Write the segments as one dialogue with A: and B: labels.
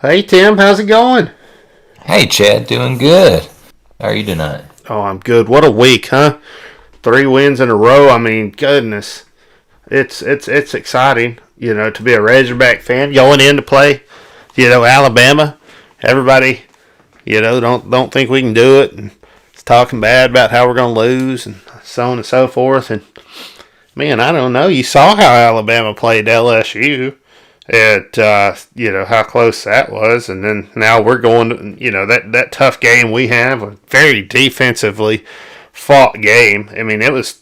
A: Hey Tim, how's it going?
B: Hey Chad, doing good. How are you tonight?
A: Oh, I'm good. What a week, huh? 3 wins in a row. I mean, goodness, it's exciting. To be a Razorback fan going in to play. Alabama. Everybody, don't think we can do it, and it's talking bad about how we're gonna lose, and so on and so forth. And man, I don't know. You saw how Alabama played LSU. How close that was, and then now we're going to, that tough game we have, a very defensively fought game. I mean, it was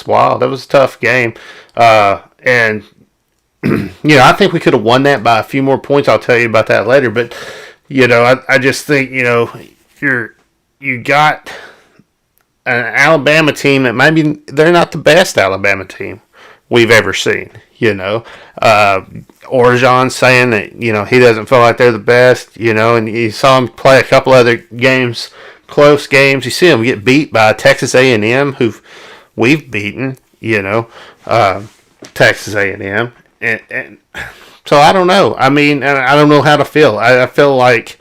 A: wild. It was a tough game, and I think we could have won that by a few more points. I'll tell you about that later, but I just think you got an Alabama team that maybe they're not the best Alabama team we've ever seen. Orgeron saying that he doesn't feel like they're the best. And you saw him play a couple other games, close games. You see him get beat by Texas A&M, who we've beaten. Texas A&M, and so I don't know. I mean, I don't know how to feel. I feel like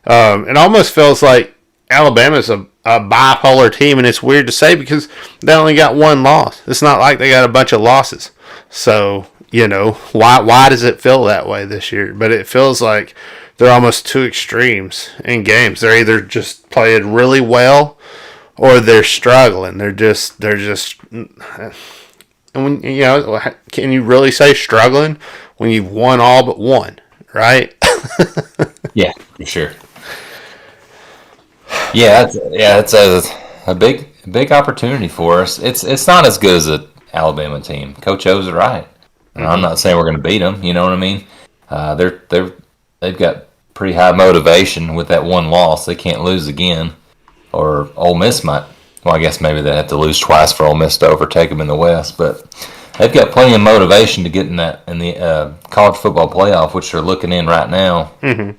A: it almost feels like Alabama's a bipolar team, and it's weird to say because they only got one loss. It's not like they got a bunch of losses. So, why does it feel that way this year? But it feels like they're almost two extremes in games. They're either just playing really well or they're struggling. They're just and when can you really say struggling when you've won all but one, right?
B: Yeah, for sure. It's a big opportunity for us. It's not as good as an Alabama team. Coach O's right. I'm not saying we're going to beat them. You know what I mean? They've got pretty high motivation with that one loss. They can't lose again, or Ole Miss might. Well, I guess maybe they have to lose twice for Ole Miss to overtake them in the West. But they've got plenty of motivation to get in the college football playoff, which they're looking in right now.
A: Mm-hmm.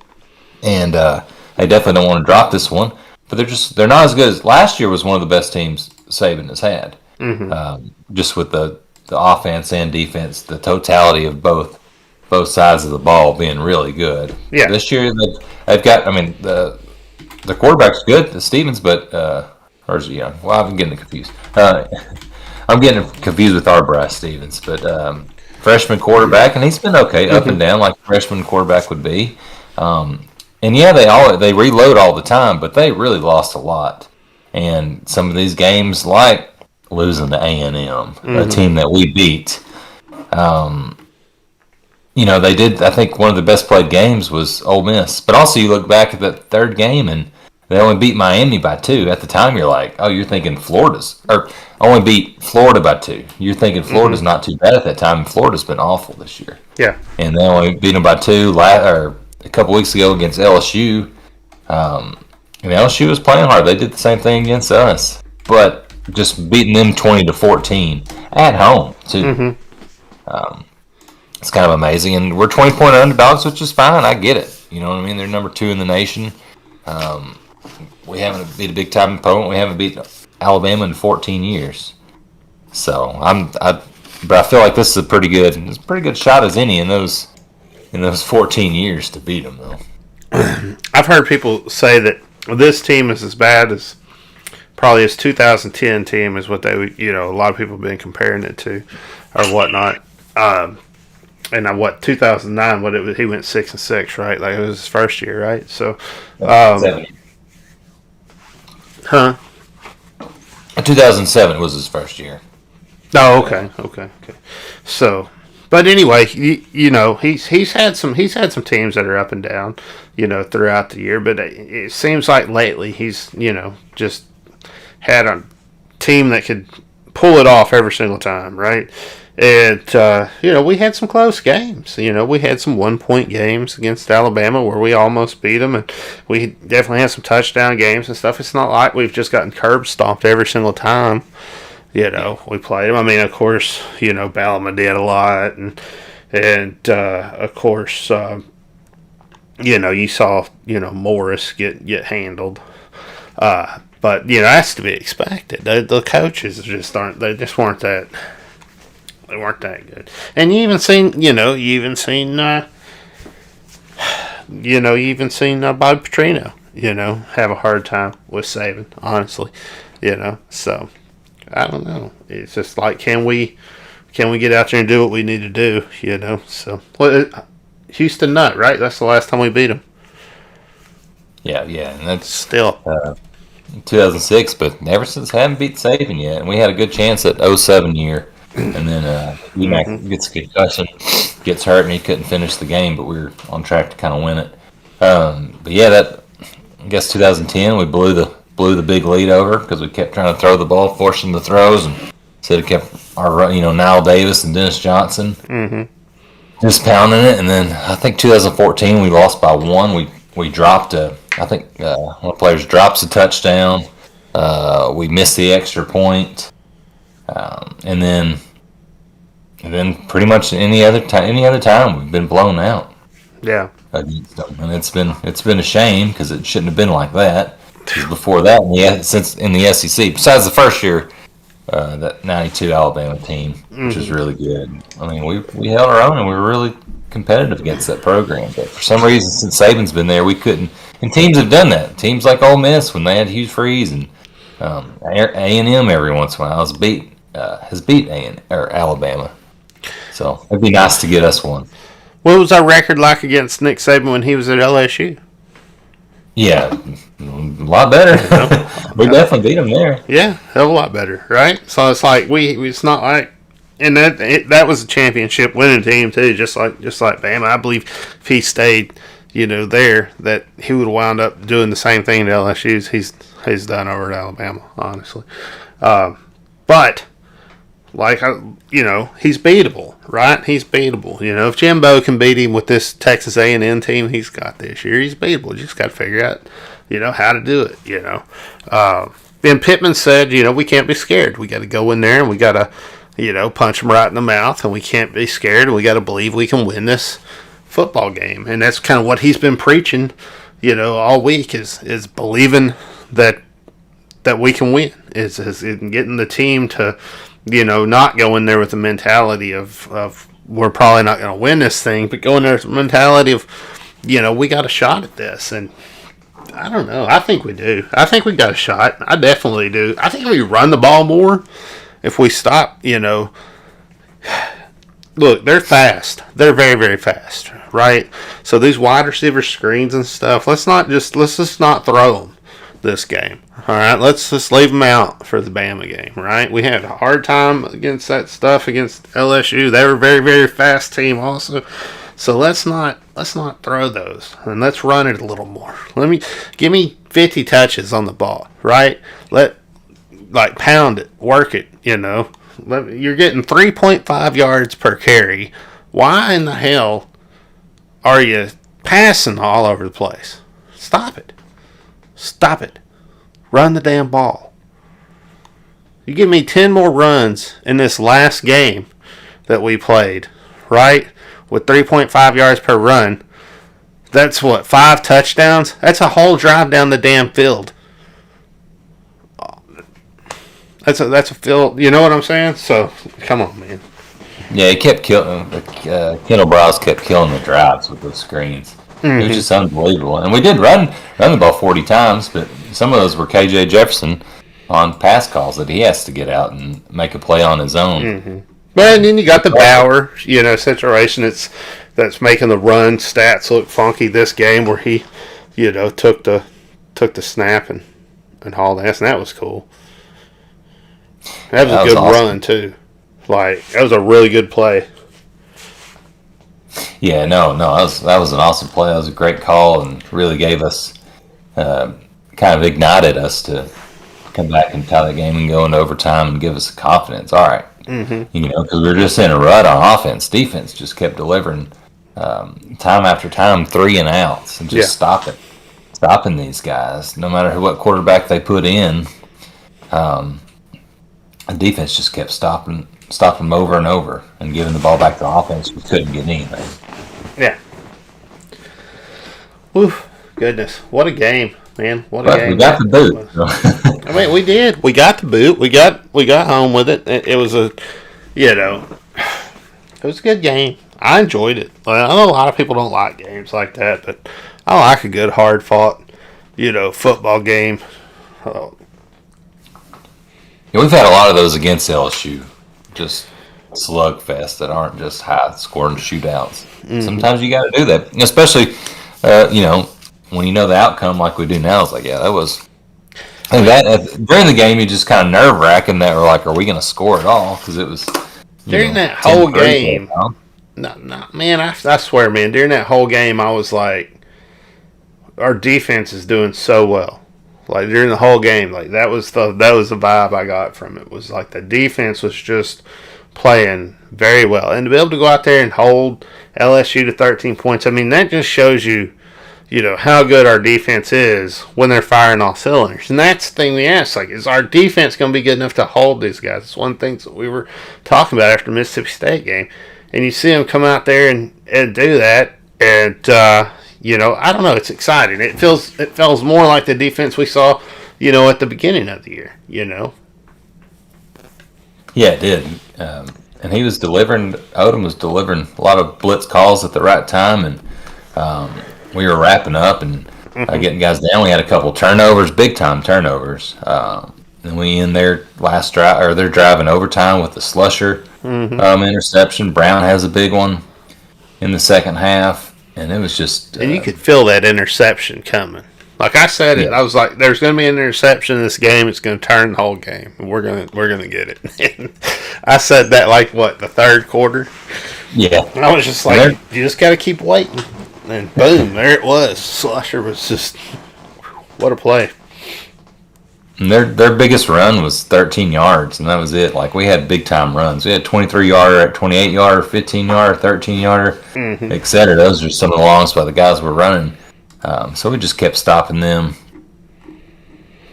B: And they definitely don't want to drop this one. But they're not as good as last year. Was one of the best teams Saban has had.
A: Mm-hmm.
B: Just with the offense and defense, the totality of both sides of the ball being really good.
A: Yeah.
B: This year they've got. I mean the quarterback's good, Stevens, but I'm getting confused. I'm getting confused with Bryce Stevens, but freshman quarterback, and he's been okay, up and down like a freshman quarterback would be. And yeah, they reload all the time, but they really lost a lot. And some of these games, like losing to A&M, a team that we beat, they did. I think one of the best played games was Ole Miss. But also, you look back at that third game, and they only beat Miami by 2. At the time, you're like, oh, you're thinking only beat Florida by 2. You're thinking Florida's not too bad at that time, and Florida's been awful this year.
A: Yeah.
B: And they only beat them by 2 a couple weeks ago against LSU. And LSU was playing hard. They did the same thing against us, but just beating them 20-14 at home too. It's kind of amazing, and we're 20-point underdogs, which is fine. I get it. You know what I mean? They're number 2 in the nation. We haven't beat a big time opponent. We haven't beat Alabama in 14 years. So but I feel like this is a pretty good shot as any in those 14 years to beat them, though.
A: I've heard people say that this team is as bad as probably his 2010 team is what they would, a lot of people have been comparing it to or whatnot. And 2009, he went 6-6, right? Like it was his first year, right? So,
B: 2007 was his first year.
A: Oh, okay. So, but anyway, he's had some teams that are up and down, throughout the year. But it seems like lately he's just had a team that could pull it off every single time, right? And we had some close games. We had some 1-point games against Alabama where we almost beat them, and we definitely had some touchdown games and stuff. It's not like we've just gotten curb stomped every single time. We played them. I mean, of course, Ballama did a lot, and of course, you saw Morris get handled. But that's to be expected. The coaches just aren't. They just weren't that. They weren't that good. And you even seen the you even seen Bobby Petrino, have a hard time with Saban, honestly, So, I don't know. It's just like, can we get out there and do what we need to do, So, Houston Nutt, right? That's the last time we beat them.
B: Yeah, and that's
A: still
B: 2006, but ever since haven't beat Saban yet. And we had a good chance at 07 year, and then UMac gets a concussion, gets hurt, and he couldn't finish the game. But we were on track to kind of win it. But yeah, I guess 2010 we blew the big lead over because we kept trying to throw the ball, forcing the throws, and instead of kept our Nile Davis and Dennis Johnson just pounding it. And then I think 2014 we lost by 1. We dropped I think one of the players drops a touchdown. We missed the extra point, and then pretty much any other time we've been blown out.
A: Yeah,
B: against them, and it's been a shame because it shouldn't have been like that. Because before that, since in the SEC, besides the first year, that '92 Alabama team, which was really good. I mean, we held our own and we were really competitive against that program. But for some reason, since Saban's been there, we couldn't. And teams have done that. Teams like Ole Miss, when they had Hugh Freeze, and A&M every once in a while has beat Alabama. So it'd be nice to get us one.
A: What was our record like against Nick Saban when he was at LSU?
B: Yeah, a lot better. We definitely beat him there.
A: Yeah, hell of a lot better, right? So it's like it's not like, and that was a championship winning team too, just like Bama. I believe if he stayed, there, that he would have wound up doing the same thing at LSU he's done over at Alabama, honestly. But like he's beatable, right? He's beatable. If Jimbo can beat him with this Texas A&M team he's got this year, he's beatable. You just got to figure out, how to do it. Ben Pittman said, we can't be scared. We got to go in there and we got to, punch them right in the mouth, and we can't be scared. And we got to believe we can win this football game, and that's kind of what he's been preaching, all week is believing that we can win. Is getting the team to, not go in there with the mentality of we're probably not going to win this thing, but go in there with the mentality of, we got a shot at this. And I don't know. I think we do. I think we got a shot. I definitely do. I think if we run the ball more, if we stop, look, they're fast. They're very, very fast, right? So these wide receiver screens and stuff, let's just not throw them this game. All right, let's just leave them out for the Bama game, right? We had a hard time against that stuff against LSU. They were a very, very fast team also. So let's not throw those, and let's run it a little more. Give me 50 touches on the ball, right? Pound it, work it, You're getting 3.5 yards per carry. Why in the hell are you passing all over the place? Stop it. Run the damn ball. You give me 10 more runs in this last game that we played, right? With 3.5 yards per run. That's 5 touchdowns? That's a whole drive down the damn field. That's a field. You know what I'm saying? So, come on, man.
B: Yeah, he kept killing. Kendall Browse kept killing the drives with those screens. It was just unbelievable. And we did run the ball 40 times, but some of those were KJ Jefferson on pass calls that he has to get out and make a play on his own.
A: Mm-hmm. But then you got the Bauer, situation that's making the run stats look funky this game, where he, took the snap and hauled ass, and that was cool. That was a good run too. That was a really good play.
B: Yeah, no, that was an awesome play. That was a great call and really gave us, kind of ignited us to come back and tie the game and go into overtime and give us confidence. All right, because we were just in a rut on offense. Defense just kept delivering time after time 3 and outs and just stopping these guys. No matter what quarterback they put in, the defense just kept stopping them over and over and giving the ball back to offense. We couldn't get anything.
A: Yeah. Oof, goodness. What a game, man. What a game.
B: We got the boot.
A: I mean, we did. We got the boot. We got home with it. It was it was a good game. I enjoyed it. I know a lot of people don't like games like that, but I like a good, hard-fought, football game.
B: We've had a lot of those against LSU. Just slugfests that aren't just high-scoring shootouts. Mm-hmm. Sometimes you got to do that, especially, when you know the outcome like we do now. It's like, yeah, that was... And during the game, you just kind of nerve-wracking that we're like, are we going to score at all? Because it was...
A: During that whole game... No, man, I swear, man, during that whole game, I was like, our defense is doing so well. Like, during the whole game, like, that was the vibe I got from it. Was like the defense was just playing very well. And to be able to go out there and hold LSU to 13 points, I mean, that just shows you, how good our defense is when they're firing all cylinders. And that's the thing we ask, like, is our defense going to be good enough to hold these guys? It's one thing that we were talking about after the Mississippi State game. And you see them come out there and do that, and I don't know. It's exciting. It feels more like the defense we saw, at the beginning of the year.
B: Yeah, it did. And he was delivering. Odom was delivering a lot of blitz calls at the right time, and we were wrapping up and getting guys down. We had a couple turnovers, big time turnovers. And we in their last drive, or they're driving overtime with the Slusher interception. Brown has a big one in the second half, and it was just.
A: And you could feel that interception coming. Like I said it, I was like, "There's going to be an interception in this game. It's going to turn the whole game, and we're gonna get it." I said that the third quarter.
B: Yeah,
A: and I was just like, "You just got to keep waiting." And boom, there it was. Slusher was just what a play.
B: And their biggest run was 13 yards, and that was it. Like, we had big-time runs. We had 23-yarder, 28-yarder, 15-yarder, 13-yarder, etc. Those are some of the longest by the guys were running. So we just kept stopping them.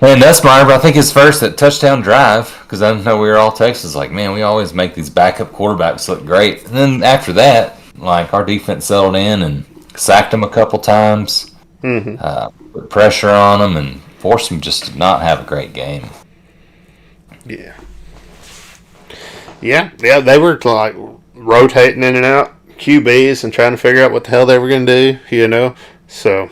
B: And Nussmeier, I think his first touchdown drive, because I know we were all Texas, like, man, we always make these backup quarterbacks look great. And then after that, like, our defense settled in and sacked them a couple times, put pressure on them, and forced them just to not have a great game.
A: Yeah, they were like rotating in and out QBs and trying to figure out what the hell they were going to do, So,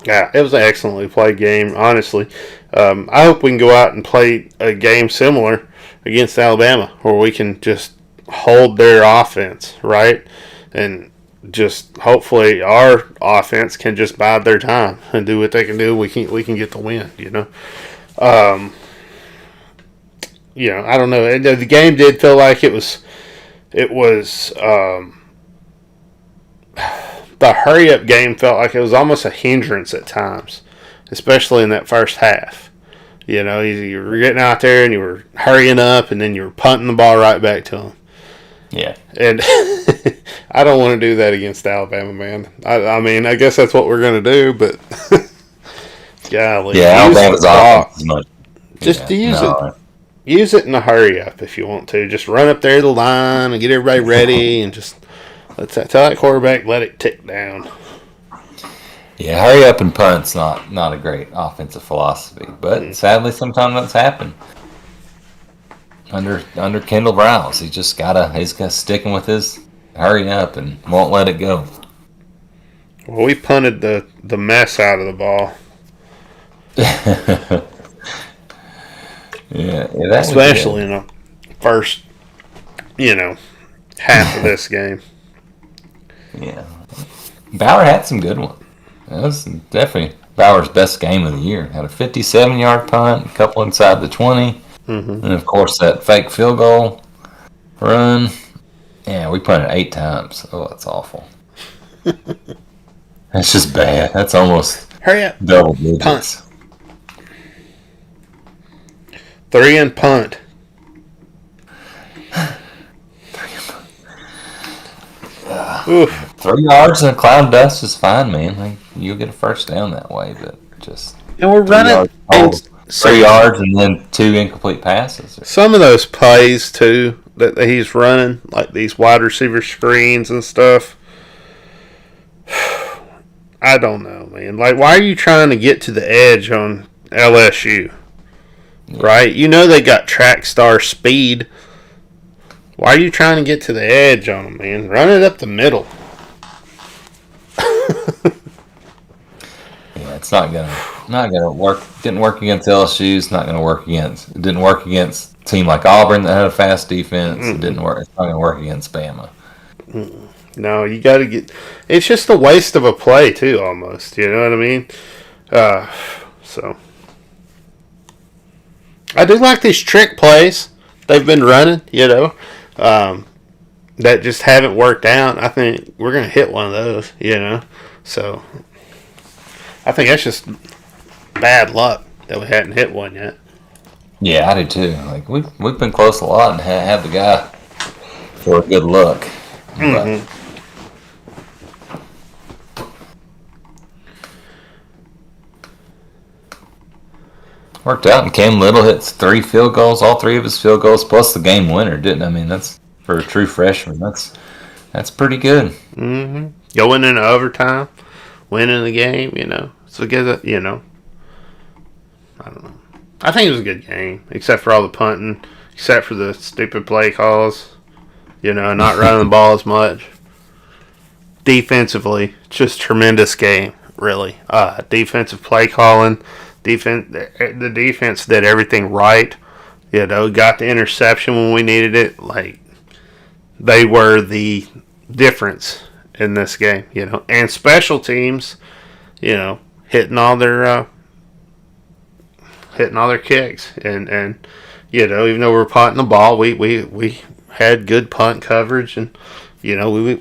A: yeah, it was an excellently played game, honestly. I hope we can go out and play a game similar against Alabama where we can just hold their offense, right? And just hopefully our offense can just bide their time and do what they can do. We can get the win, I don't know. The game did feel like it was the hurry up game felt like it was almost a hindrance at times, especially in that first half. You were getting out there and you were hurrying up, and then you were punting the ball right back to them.
B: Yeah.
A: And I don't want to do that against Alabama, man. I mean, I guess that's what we're going to do, but golly.
B: Yeah, Alabama's offense.
A: Just use it in a hurry up if you want to. Just run up there to the line and get everybody ready and just tell that quarterback, let it tick down.
B: Yeah, hurry up and punt's not a great offensive philosophy, but sadly sometimes that's happened. Under Kendall Browse, he's sticking with his hurry up and won't let it go.
A: Well, we punted the mess out of the ball.
B: yeah,
A: especially in the first, half of this game.
B: Yeah, Bauer had some good ones. That was definitely Bauer's best game of the year. Had a 57-yard punt, a couple inside the 20. And, of course, that fake field goal run. Yeah, we punted 8 times. Oh, that's awful. That's just bad. That's almost
A: hurry up.
B: Double digits.
A: Punt. 3 and punt.
B: 3 yards and a cloud of dust is fine, man. Like, you'll get a first down that way, but just...
A: And we're running...
B: 3 yards and then 2 incomplete passes.
A: Some of those plays, too, that he's running, like these wide receiver screens and stuff, I don't know, man. Like, why are you trying to get to the edge on LSU? Yeah. Right? They got track star speed. Why are you trying to get to the edge on them, man? Run it up the middle.
B: Yeah, it's not gonna work. Didn't work against LSU. It's not gonna work against. It didn't work against a team like Auburn that had a fast defense. It didn't work. It's not gonna work against Bama.
A: No, you got to get. It's just a waste of a play too, almost. You know what I mean? So I do like these trick plays they've been running. That just haven't worked out. I think we're gonna hit one of those. So I think that's just bad luck that we hadn't hit one yet.
B: Yeah, I do too. Like we've been close a lot and had the guy for a good look.
A: Mm-hmm.
B: Worked out, and Cam Little hits 3 field goals, all 3 of his field goals, plus the game winner, didn't I? mean, that's for a true freshman. That's pretty good.
A: Mm-hmm. Going into overtime, winning the game, So get it, I don't know. I think it was a good game, except for all the punting, except for the stupid play calls, not running the ball as much. Defensively, just tremendous game, really. Defensive play calling. The defense did everything right. Got the interception when we needed it. Like, they were the difference in this game. And special teams, hitting all their kicks, and even though we were punting the ball, we had good punt coverage, and we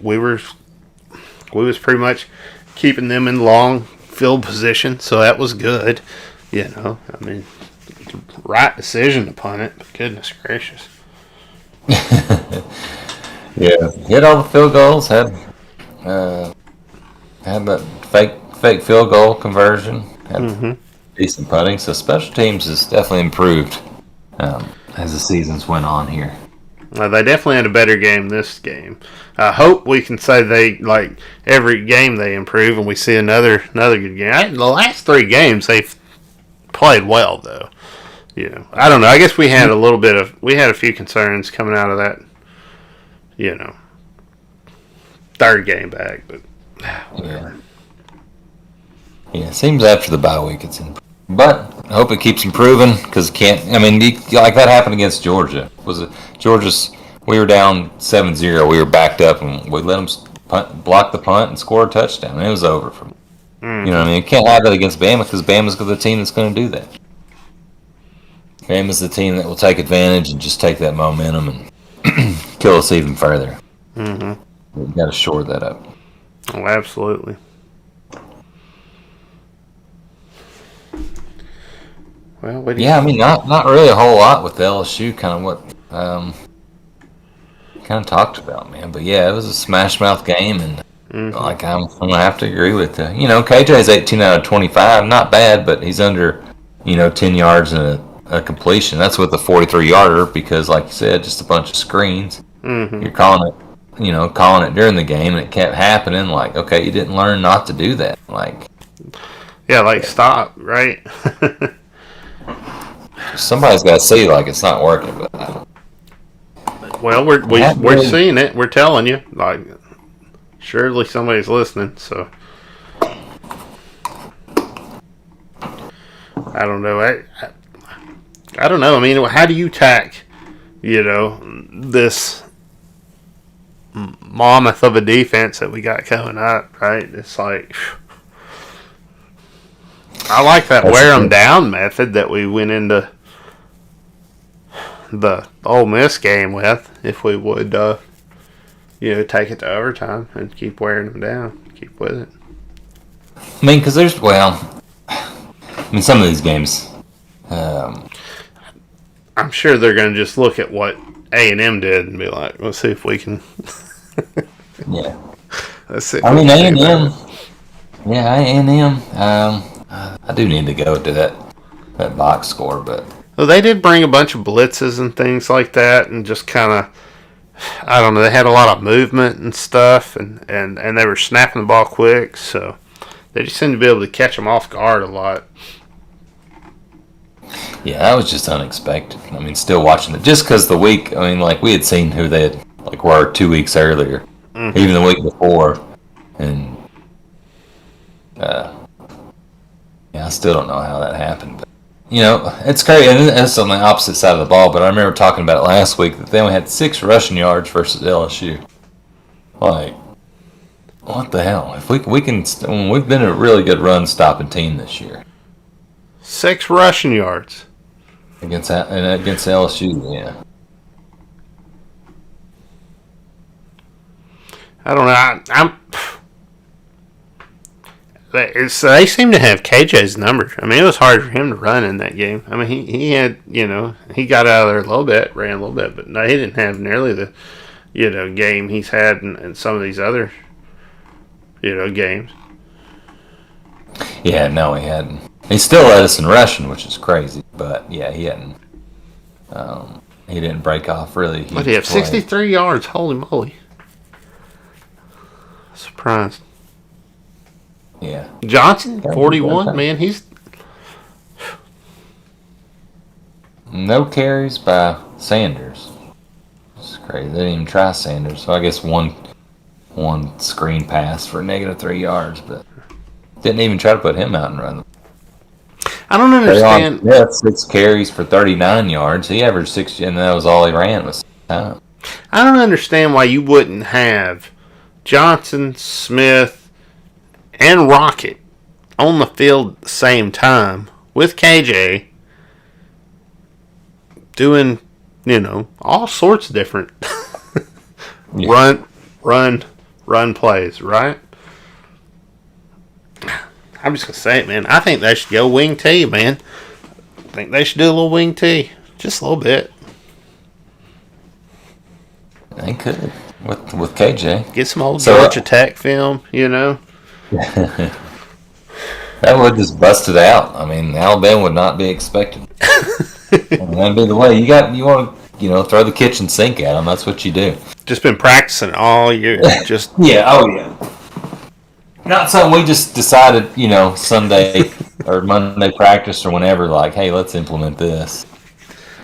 A: was pretty much keeping them in long field position, so that was good. Right decision to punt it, but goodness gracious.
B: Yeah, hit all the field goals. Had that fake field goal conversion. Had decent putting. So special teams has definitely improved as the seasons went on here.
A: They definitely had a better game this game. I hope we can say every game they improve and we see another good game. The last 3 games they've played well though. I don't know. I guess we had a few concerns coming out of that. Third game back, but whatever.
B: Yeah, it seems after the bye week it's improved. But I hope it keeps improving because like that happened against Georgia. We were down 7-0. We were backed up and we let them block the punt and score a touchdown. And it was over for me. You can't have that against Bama because Bama's the team that's going to do that. Bama's the team that will take advantage and just take that momentum and kill us even further. We've got to shore that up.
A: Oh, absolutely. Well,
B: not really a whole lot with LSU. Kind of what talked about, man. But yeah, it was a smash mouth game, and I'm gonna have to agree with KJ's 18 out of 25, not bad, but he's under 10 yards and a completion. That's with a 43-yarder because, like you said, just a bunch of screens. You're calling it during the game, and it kept happening. Like, okay, you didn't learn not to do that.
A: Stop, right?
B: Somebody's got to see it's not working. But
A: well, we're seeing it. We're telling you. Surely somebody's listening. So I don't know. I don't know. I mean, how do you tack, this mammoth of a defense that we got coming up, right? It's like, I like that wear them down method that we went into the Ole Miss game with. If we would, take it to overtime and keep wearing them down, keep with it.
B: I mean, because some of these games.
A: I'm sure they're going to just look at what A&M did and be like, let's see if we can.
B: Yeah.
A: Let's see.
B: I mean, A&M. Yeah, A&M. I do need to go to that box score, but.
A: Well, they did bring a bunch of blitzes and things like that, and just kind of, I don't know, they had a lot of movement and stuff, and they were snapping the ball quick, so they just seemed to be able to catch them off guard a lot.
B: Yeah, that was just unexpected. I mean, still watching it just because the week. I mean, like we had seen who they had were 2 weeks earlier, even the week before, and yeah, I still don't know how that happened. But, it's crazy. And it's on the opposite side of the ball. But I remember talking about it last week that they only had 6 rushing yards versus LSU. Like, what the hell? If we can, we've been a really good run stopping team this year.
A: 6 rushing yards
B: against LSU. Yeah.
A: I don't know. They seem to have KJ's number. I mean, it was hard for him to run in that game. I mean, he had, he got out of there a little bit, ran a little bit, but no, he didn't have nearly the, game he's had in some of these other, games.
B: Yeah, no, he hadn't. He still led us in rushing, which is crazy, but yeah, he hadn't. He didn't break off really.
A: What did he have? 63 yards. Holy moly! Surprised.
B: Yeah.
A: Johnson, 41. Man, he's
B: no carries by Sanders. It's crazy. They didn't even try Sanders. So I guess one screen pass for -3 yards, but didn't even try to put him out and run.
A: I don't understand.
B: Yeah, 6 carries for 39 yards. He averaged 60, and that was all he ran was time.
A: I don't understand why you wouldn't have Johnson, Smith, and Rocket on the field at the same time with KJ doing, all sorts of different run plays, right? I'm just going to say it, man. I think they should go wing T, man. I think they should do a little wing T. Just a little bit.
B: They could. With KJ.
A: Get some old Georgia Tech film, That
B: would just bust it out. I mean, Alabama would not be expected. That'd be the way. You want to, throw the kitchen sink at them. That's what you do.
A: Just been practicing all year. Just
B: yeah. Oh yeah. Not something we just decided, Sunday or Monday practice or whenever. Like, hey, let's implement this.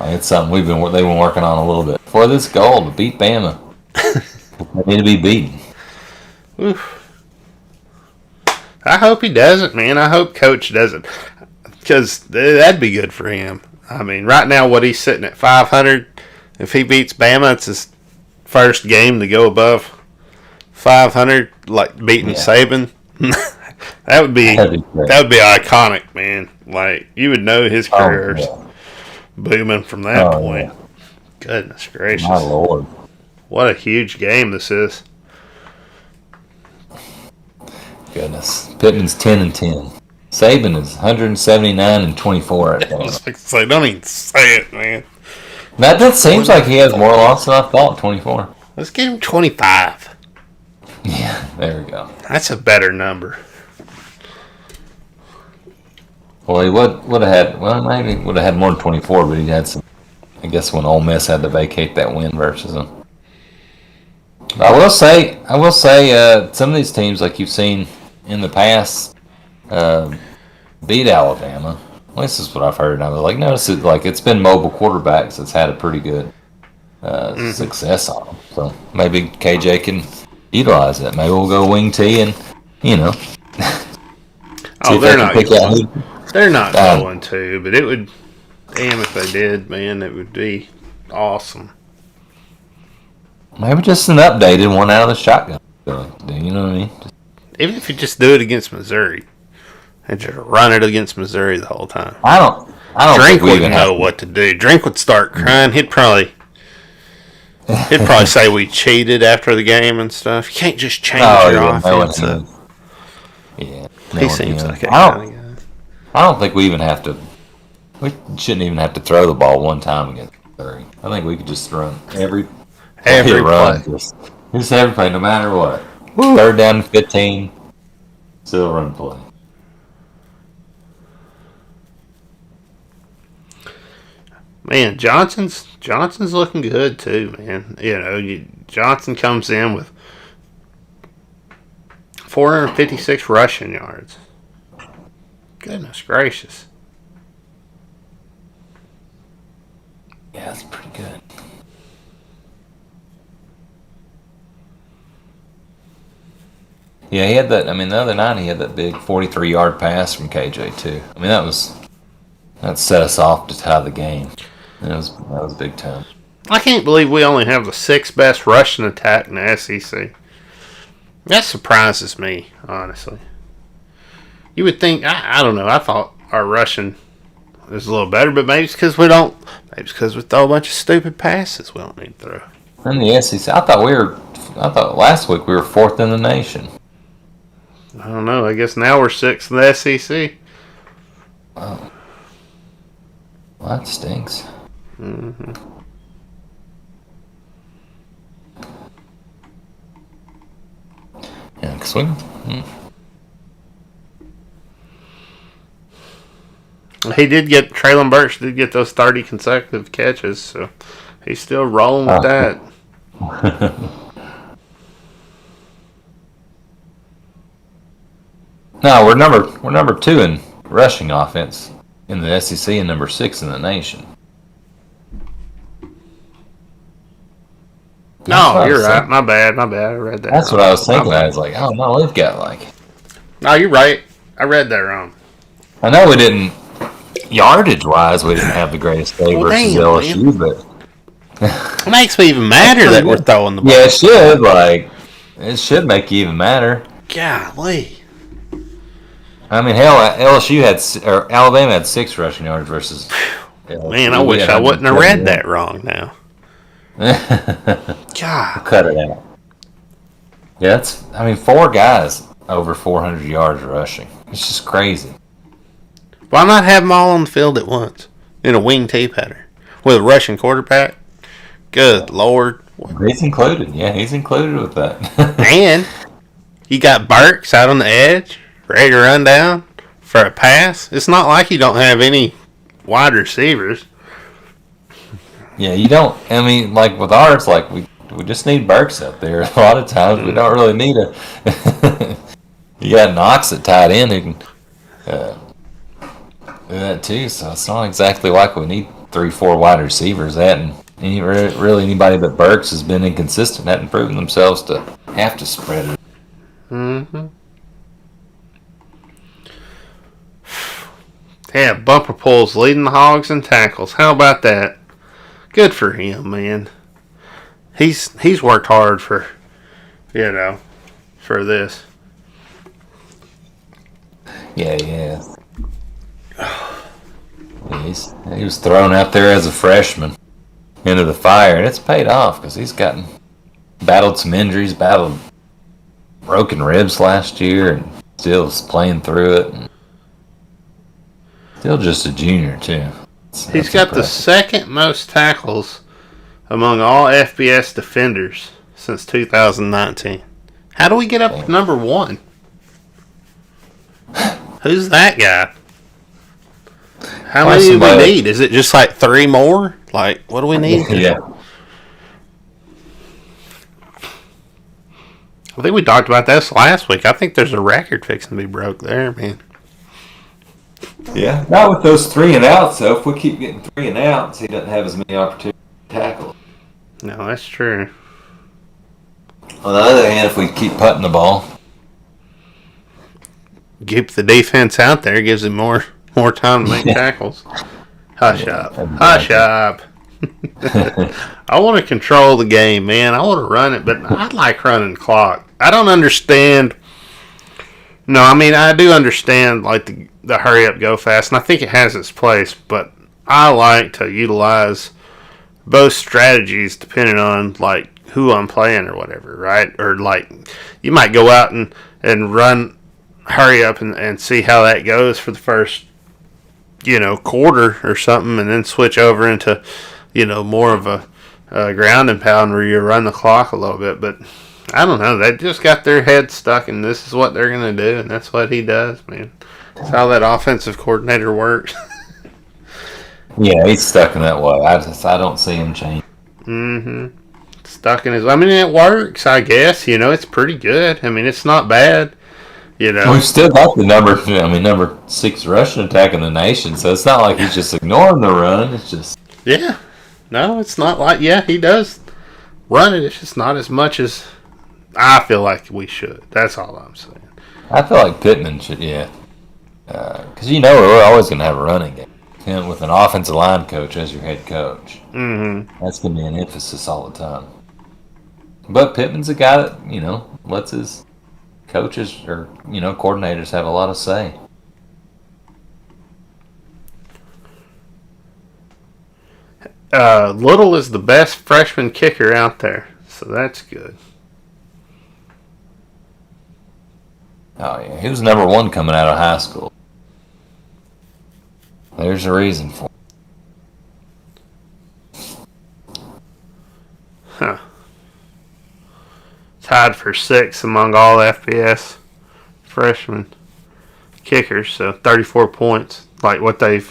B: It's something they've been working on a little bit for this goal to beat Bama. They need to be beaten.
A: Oof. I hope he doesn't, man. I hope Coach doesn't, because that'd be good for him. I mean, right now, what he's sitting at 500. If he beats Bama, it's his first game to go above 500, like beating Saban. that would be iconic, man. Like, you would know his career's booming from that point. Yeah. Goodness gracious.
B: My Lord.
A: What a huge game this is.
B: Goodness. Pittman's 10-10. Saban is 179-24.
A: I was like, say, don't even say it, man.
B: That seems like he has more loss than I thought, 24.
A: Let's get him 25.
B: Yeah, there we go.
A: That's a better number.
B: Well, he would have had, maybe would have had more than 24, but he had some, I guess, when Ole Miss had to vacate that win versus them. I will say, some of these teams, like you've seen in the past, beat Alabama. Well, this is what I've heard. And I was like, notice it, like it's been mobile quarterbacks that's had a pretty good success on them. So maybe KJ can utilize it. Maybe we'll go wing T and
A: they're not going to, but it would. Damn, if they did, man, it would be awesome.
B: Maybe just an updated one out of the shotgun. You know what I mean?
A: Even if you just do it against Missouri and just run it against Missouri the whole time.
B: I don't
A: Drink wouldn't know what to do. Drink would start crying. He'd probably say we cheated after the game and stuff. You can't just change your offense up. He seems like that kind of guy.
B: I don't think we even have to. We shouldn't even have to throw the ball one time against Missouri. I think we could just run every run.
A: Play.
B: Just every play, no matter what.
A: Woo.
B: 3rd down and 15, still run play.
A: Man, Johnson's looking good too, man. Johnson comes in with 456 rushing yards. Goodness gracious.
B: Yeah, that's pretty good. Yeah, he had that. I mean, the other night he had that big 43-yard pass from KJ too. I mean, that set us off to tie the game. That was big time.
A: I can't believe we only have the 6th best rushing attack in the SEC. That surprises me, honestly. You would think, I don't know, I thought our rushing was a little better, but maybe it's because we don't, maybe it's because we throw a bunch of stupid passes we don't need to throw.
B: In the SEC, I thought last week we were 4th in the nation.
A: I don't know, I guess now we're 6th in the SEC.
B: Wow. Well, that stinks.
A: Mm-hmm.
B: Yeah, because we...
A: Traylon Burks did get those 30 consecutive catches, so he's still rolling with that.
B: No, we're number 2 in rushing offense in the SEC and number 6 in the nation.
A: No, you're right. My bad. I read that.
B: That's
A: wrong.
B: what I was thinking. I was like, oh no, we've got
A: No, you're right. I read that wrong.
B: I know we didn't, yardage wise, we didn't have the greatest day versus LSU, but
A: it makes me even madder that we're throwing the ball.
B: Yeah, it should. It should make you even madder.
A: Golly.
B: I mean, hell, Alabama had 6 rushing yards versus.
A: Man, I wish I wouldn't have read that wrong now. God.
B: Cut it out. Yeah, 4 guys over 400 yards rushing. It's just crazy.
A: Why not have them all on the field at once in a wing T pattern with a rushing quarterback? Good Lord.
B: He's included. Yeah, he's included with that.
A: And you got Burks out on the edge, ready to run down for a pass. It's not like you don't have any wide receivers.
B: Yeah, you don't. I mean, with ours, we just need Burks up there. A lot of times we don't really need a. You got Knox at tight end who can do that too. So it's not exactly like we need 3-4 wide receivers. And really anybody but Burks has been inconsistent, hadn't proven themselves to have to spread it.
A: Mm-hmm. Yeah, Bumper Pool's leading the Hogs in tackles. How about that? Good for him, man. He's worked hard for this.
B: Yeah, he has. He was thrown out there as a freshman into the fire, and it's paid off because he's battled some injuries, battled broken ribs last year, and still is playing through it. And still just a junior, too.
A: He's got the second most tackles among all FBS defenders since 2019. How do we get up to number 1? Who's that guy? How many do we need? Is it just 3 more? What do we need?
B: Yeah.
A: I think we talked about this last week. I think there's a record fixing to be broke there, man.
B: Yeah. Not with those 3 and outs, though. If we keep getting 3 and outs, he doesn't have as many opportunities to tackle.
A: No, that's true.
B: On the other hand, if we keep putting the ball,
A: keep the defense out there, gives him more time to make tackles. Hush up. Hush up. I want to control the game, man. I want to run it, but I like running the clock. I don't understand. No, I mean, I do understand the hurry up, go fast, and I think it has its place, but I like to utilize both strategies depending on who I'm playing or whatever, right? Or you might go out and run hurry up and see how that goes for the first quarter or something, and then switch over into more of a ground and pound where you run the clock a little bit. But I don't know, they just got their head stuck and this is what they're gonna do, and that's what he does, man. That's how that offensive coordinator works.
B: Yeah, he's stuck in that way. I don't see him change.
A: Mm-hmm. Stuck in his. I mean, it works. I guess it's pretty good. I mean, it's not bad.
B: We've still got the number 6 rushing attack in the nation, so it's not like he's just ignoring the run. It's just
A: No, it's not like, yeah, he does run it. It's just not as much as I feel like we should. That's all I'm saying.
B: I feel like Pittman should, yeah. Because we're always going to have a running game. And with an offensive line coach as your head coach.
A: Mm-hmm.
B: That's going to be an emphasis all the time. But Pittman's a guy that, lets his coaches or, coordinators have a lot of say.
A: Little is the best freshman kicker out there, so that's good.
B: Oh, yeah. He was number 1 coming out of high school. There's a reason for it.
A: Huh. Tied for 6th among all FBS freshman kickers, so 34 points, like what they've,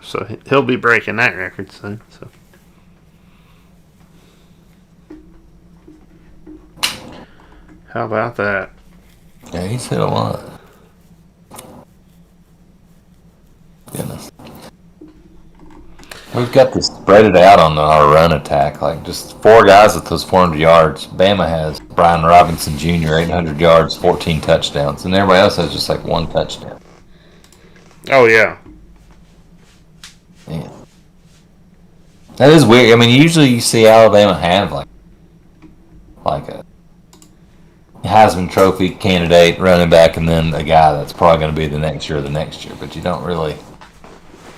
A: so he'll be breaking that record soon. So. How about that?
B: Yeah, he's hit a lot. Goodness. We've got to spread it out on our run attack. Like just 4 guys with those 400 yards. Bama has Brian Robinson Jr., 800 yards, 14 touchdowns. And everybody else has just like 1 touchdown.
A: Oh, yeah.
B: Yeah. That is weird. I mean, usually you see Alabama have like a Heisman Trophy candidate running back and then a guy that's probably going to be the next year or the next year. But you don't really.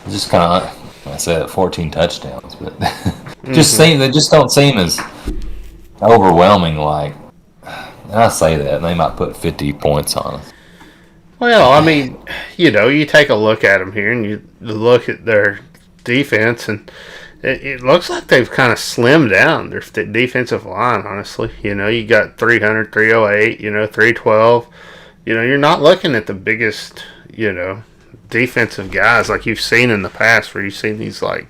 B: It's just kind of, I said 14 touchdowns, but they just don't seem as overwhelming. Like, and I say that, and they might put 50 points on us.
A: Well, I mean, you take a look at them here, and you look at their defense, and it looks like they've kind of slimmed down their defensive line, honestly. You got 300, 308, 312. You're not looking at the biggest, defensive guys like you've seen in the past, where you've seen these, like,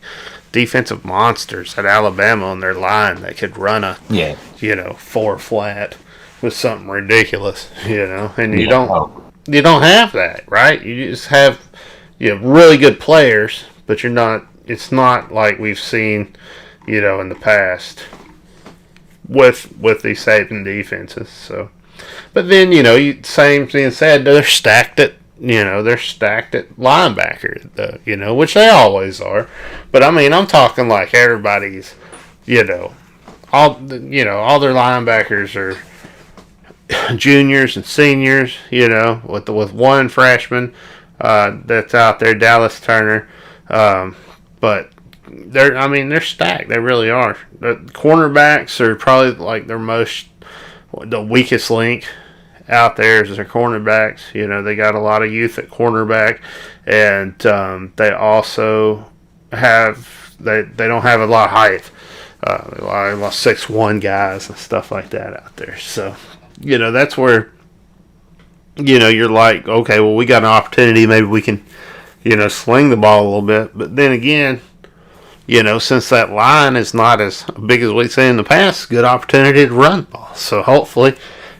A: defensive monsters at Alabama on their line that could run a, 4 flat with something ridiculous, and you don't have that, right? You just have, really good players, but it's not like we've seen, in the past with these Saban defenses. So, but then, same being said, they're stacked at linebacker, which they always are. But I mean, I'm talking like everybody's, all their linebackers are juniors and seniors, with one freshman that's out there, Dallas Turner. But they're stacked. They really are. The cornerbacks are probably like the weakest link out there is their cornerbacks. They got a lot of youth at cornerback, and they also they don't have a lot of height. A lot of 6'1" guys and stuff like that out there. So, that's where, you're like, okay, well, we got an opportunity. Maybe we can, sling the ball a little bit. But then again, since that line is not as big as we've seen in the past, good opportunity to run the ball. So hopefully,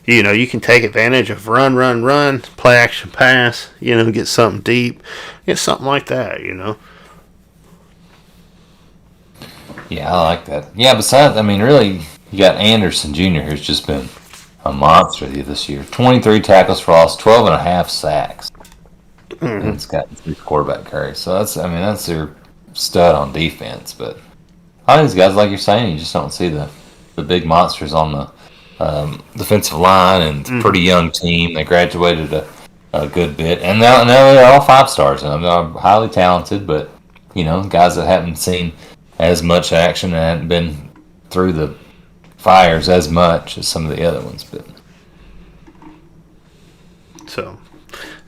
A: you can take advantage of run, play action pass, get something deep, get something like that,
B: Yeah, I like that. Yeah, besides, I mean, really, you got Anderson Jr., who's just been a monster this year. 23 tackles for loss, 12 and a half sacks. Mm-hmm. And it's got 3 quarterback carries. So that's their stud on defense. But a lot of these guys, like you're saying, you just don't see the big monsters on the defensive line, and it's a pretty young team. They graduated a good bit, and now they're all 5 stars. And they're highly talented, but guys that haven't seen as much action and hadn't been through the fires as much as some of the other ones. But
A: so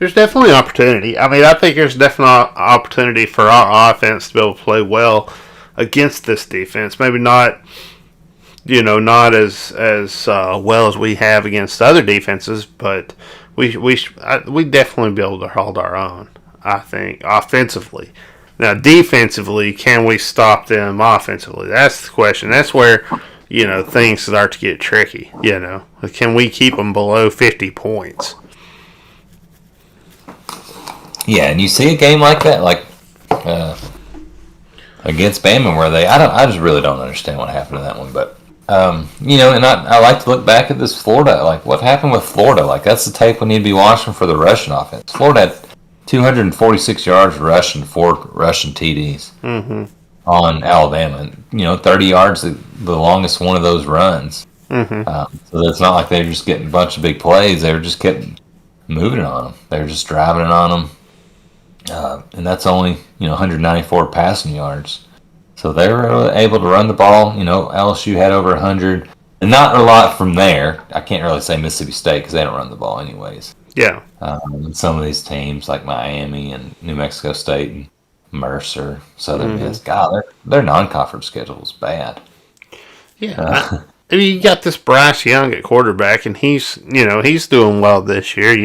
A: there's definitely opportunity. I mean, I think there's definitely opportunity for our offense to be able to play well against this defense. Maybe not, not as well as we have against other defenses, but we definitely be able to hold our own, I think, offensively. Now, defensively, can we stop them offensively? That's the question. That's where, things start to get tricky, Can we keep them below 50 points?
B: Yeah, and you see a game like that, like against Bama were they? I just really don't understand what happened to that one. But and I like to look back at this Florida. Like, what happened with Florida? Like, that's the tape we need to be watching for the rushing offense. Florida had 246 yards rushing, 4 rushing TDs on Alabama. And, 30 yards, the longest one of those runs. So it's not like they were just getting a bunch of big plays. They were just kept moving it on them. They were just driving it on them. And that's only, 194 passing yards. So they were able to run the ball. LSU had over 100. And not a lot from there. I can't really say Mississippi State because they don't run the ball anyways.
A: Yeah.
B: Some of these teams like Miami and New Mexico State and Mercer, Southern Miss, God, their non-conference schedule is bad.
A: Yeah. I mean, you got this Bryce Young at quarterback, and he's doing well this year.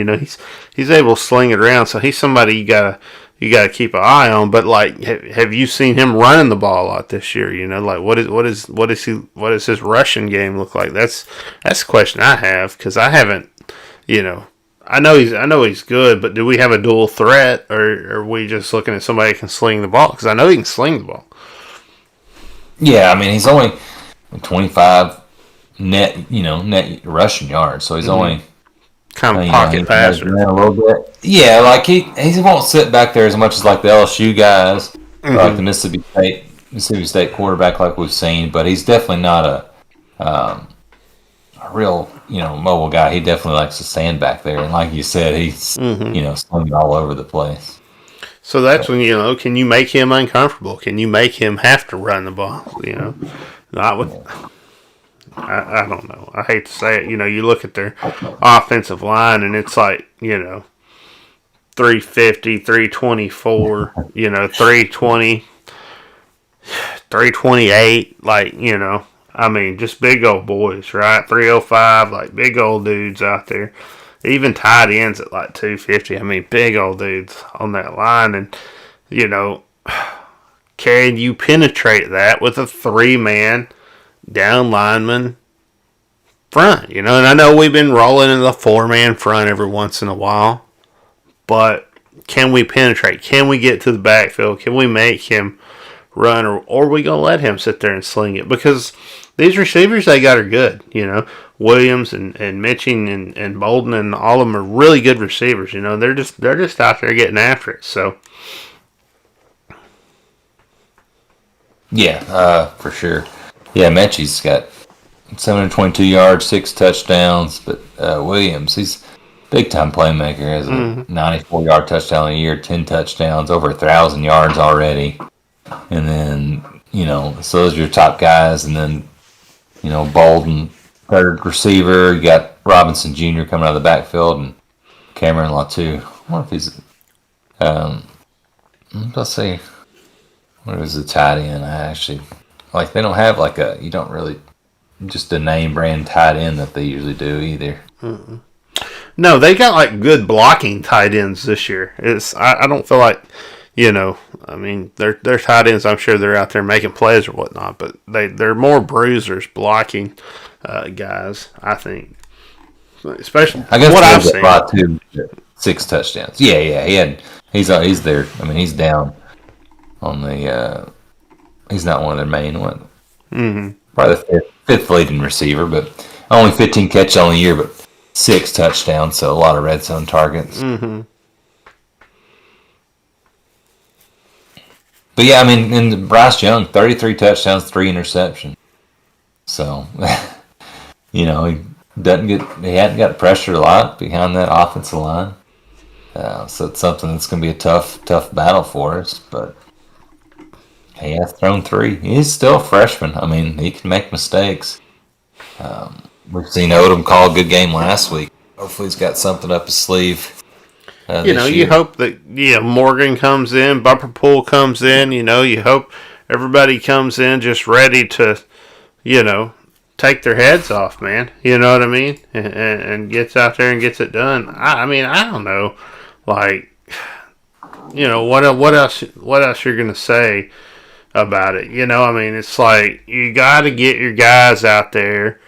A: He's able to sling it around, so he's somebody you gotta keep an eye on. But like, have you seen him running the ball a lot this year? Like what does his rushing game look like? That's the question I have, because I haven't. I know he's good, but do we have a dual threat, or are we just looking at somebody who can sling the ball? Because I know he can sling the ball.
B: Yeah, I mean, he's only 25 net rushing yards, so he's only
A: kind of pocket passer
B: a little bit. Yeah, like he won't sit back there as much as like the LSU guys, or like the Mississippi State quarterback, like we've seen. But he's definitely not a real mobile guy. He definitely likes to stand back there, and like you said, he's slinging all over the place.
A: So that's when can you make him uncomfortable? Can you make him have to run the ball? Not with. I don't know. I hate to say it. You look at their offensive line, and it's like 350, 324, 320, 328. Like I mean, just big old boys, right? 305, like big old dudes out there. Even tight ends at like 250. I mean, big old dudes on that line, and can you penetrate that with a 3-man down lineman front? And I know we've been rolling in the 4-man front every once in a while, but can we penetrate? Can we get to the backfield? Can we make him run, or are we going to let him sit there and sling it? Because these receivers they got are good. Williams and Mitching and Bolden and all of them are really good receivers. They're just out there getting after it. So
B: yeah, for sure. Yeah, Mechie's got 722 yards, 6 touchdowns, but Williams, he's a big-time playmaker. Has a 94-yard touchdown a year, 10 touchdowns, over 1,000 yards already. And then, so those are your top guys. And then, Bolden, third receiver. You got Robinson Jr. coming out of the backfield, and Cameron Latu. I wonder if he's, let's see, what is the tight end? They don't have you don't really, just a name brand tight end that they usually do either.
A: Mm-mm. No, they got good blocking tight ends this year. I don't feel like, I mean, they're tight ends. I'm sure they're out there making plays or whatnot, but they're more bruisers, blocking guys, I think. Especially
B: I guess
A: what I've seen.
B: Latu, 6 touchdowns. Yeah, he's there. I mean, he's down on the. He's not one of their main ones.
A: Mm-hmm.
B: Probably the fifth leading receiver, but only 15 catches on the year, but 6 touchdowns, so a lot of red zone targets.
A: Mm-hmm.
B: But yeah, I mean, and Bryce Young, 33 touchdowns, 3 interceptions. So, he hadn't got pressured a lot behind that offensive line. So it's something that's going to be a tough battle for us, but he has thrown 3. He's still a freshman. I mean, he can make mistakes. We've seen Odom call a good game last week. Hopefully he's got something up his sleeve.
A: You hope that Morgan comes in, Bumper Pool comes in. You hope everybody comes in just ready to, take their heads off, man. You know what I mean? And gets out there and gets it done. I mean, I don't know, what else you're gonna say about it? I mean, it's like you got to get your guys out there.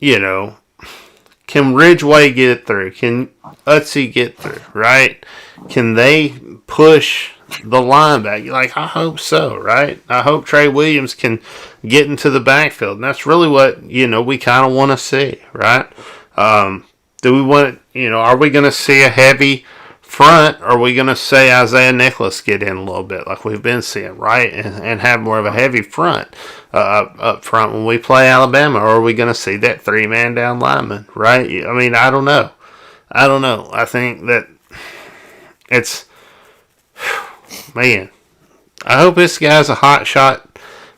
A: Can Ridgeway get through? Can Utsey get through? Right? Can they push the linebacker. Like, I hope so, right? I hope Trey Williams can get into the backfield. And that's really what, we kind of want to see, right? Do we want, are we going to see a heavy front, or are we going to say Isaiah Nicholas get in a little bit like we've been seeing, right? And have more of a heavy front up front when we play Alabama, or are we going to see that 3-man down lineman, right? I mean, I don't know. I think that it's, man, I hope this guy's a hot shot,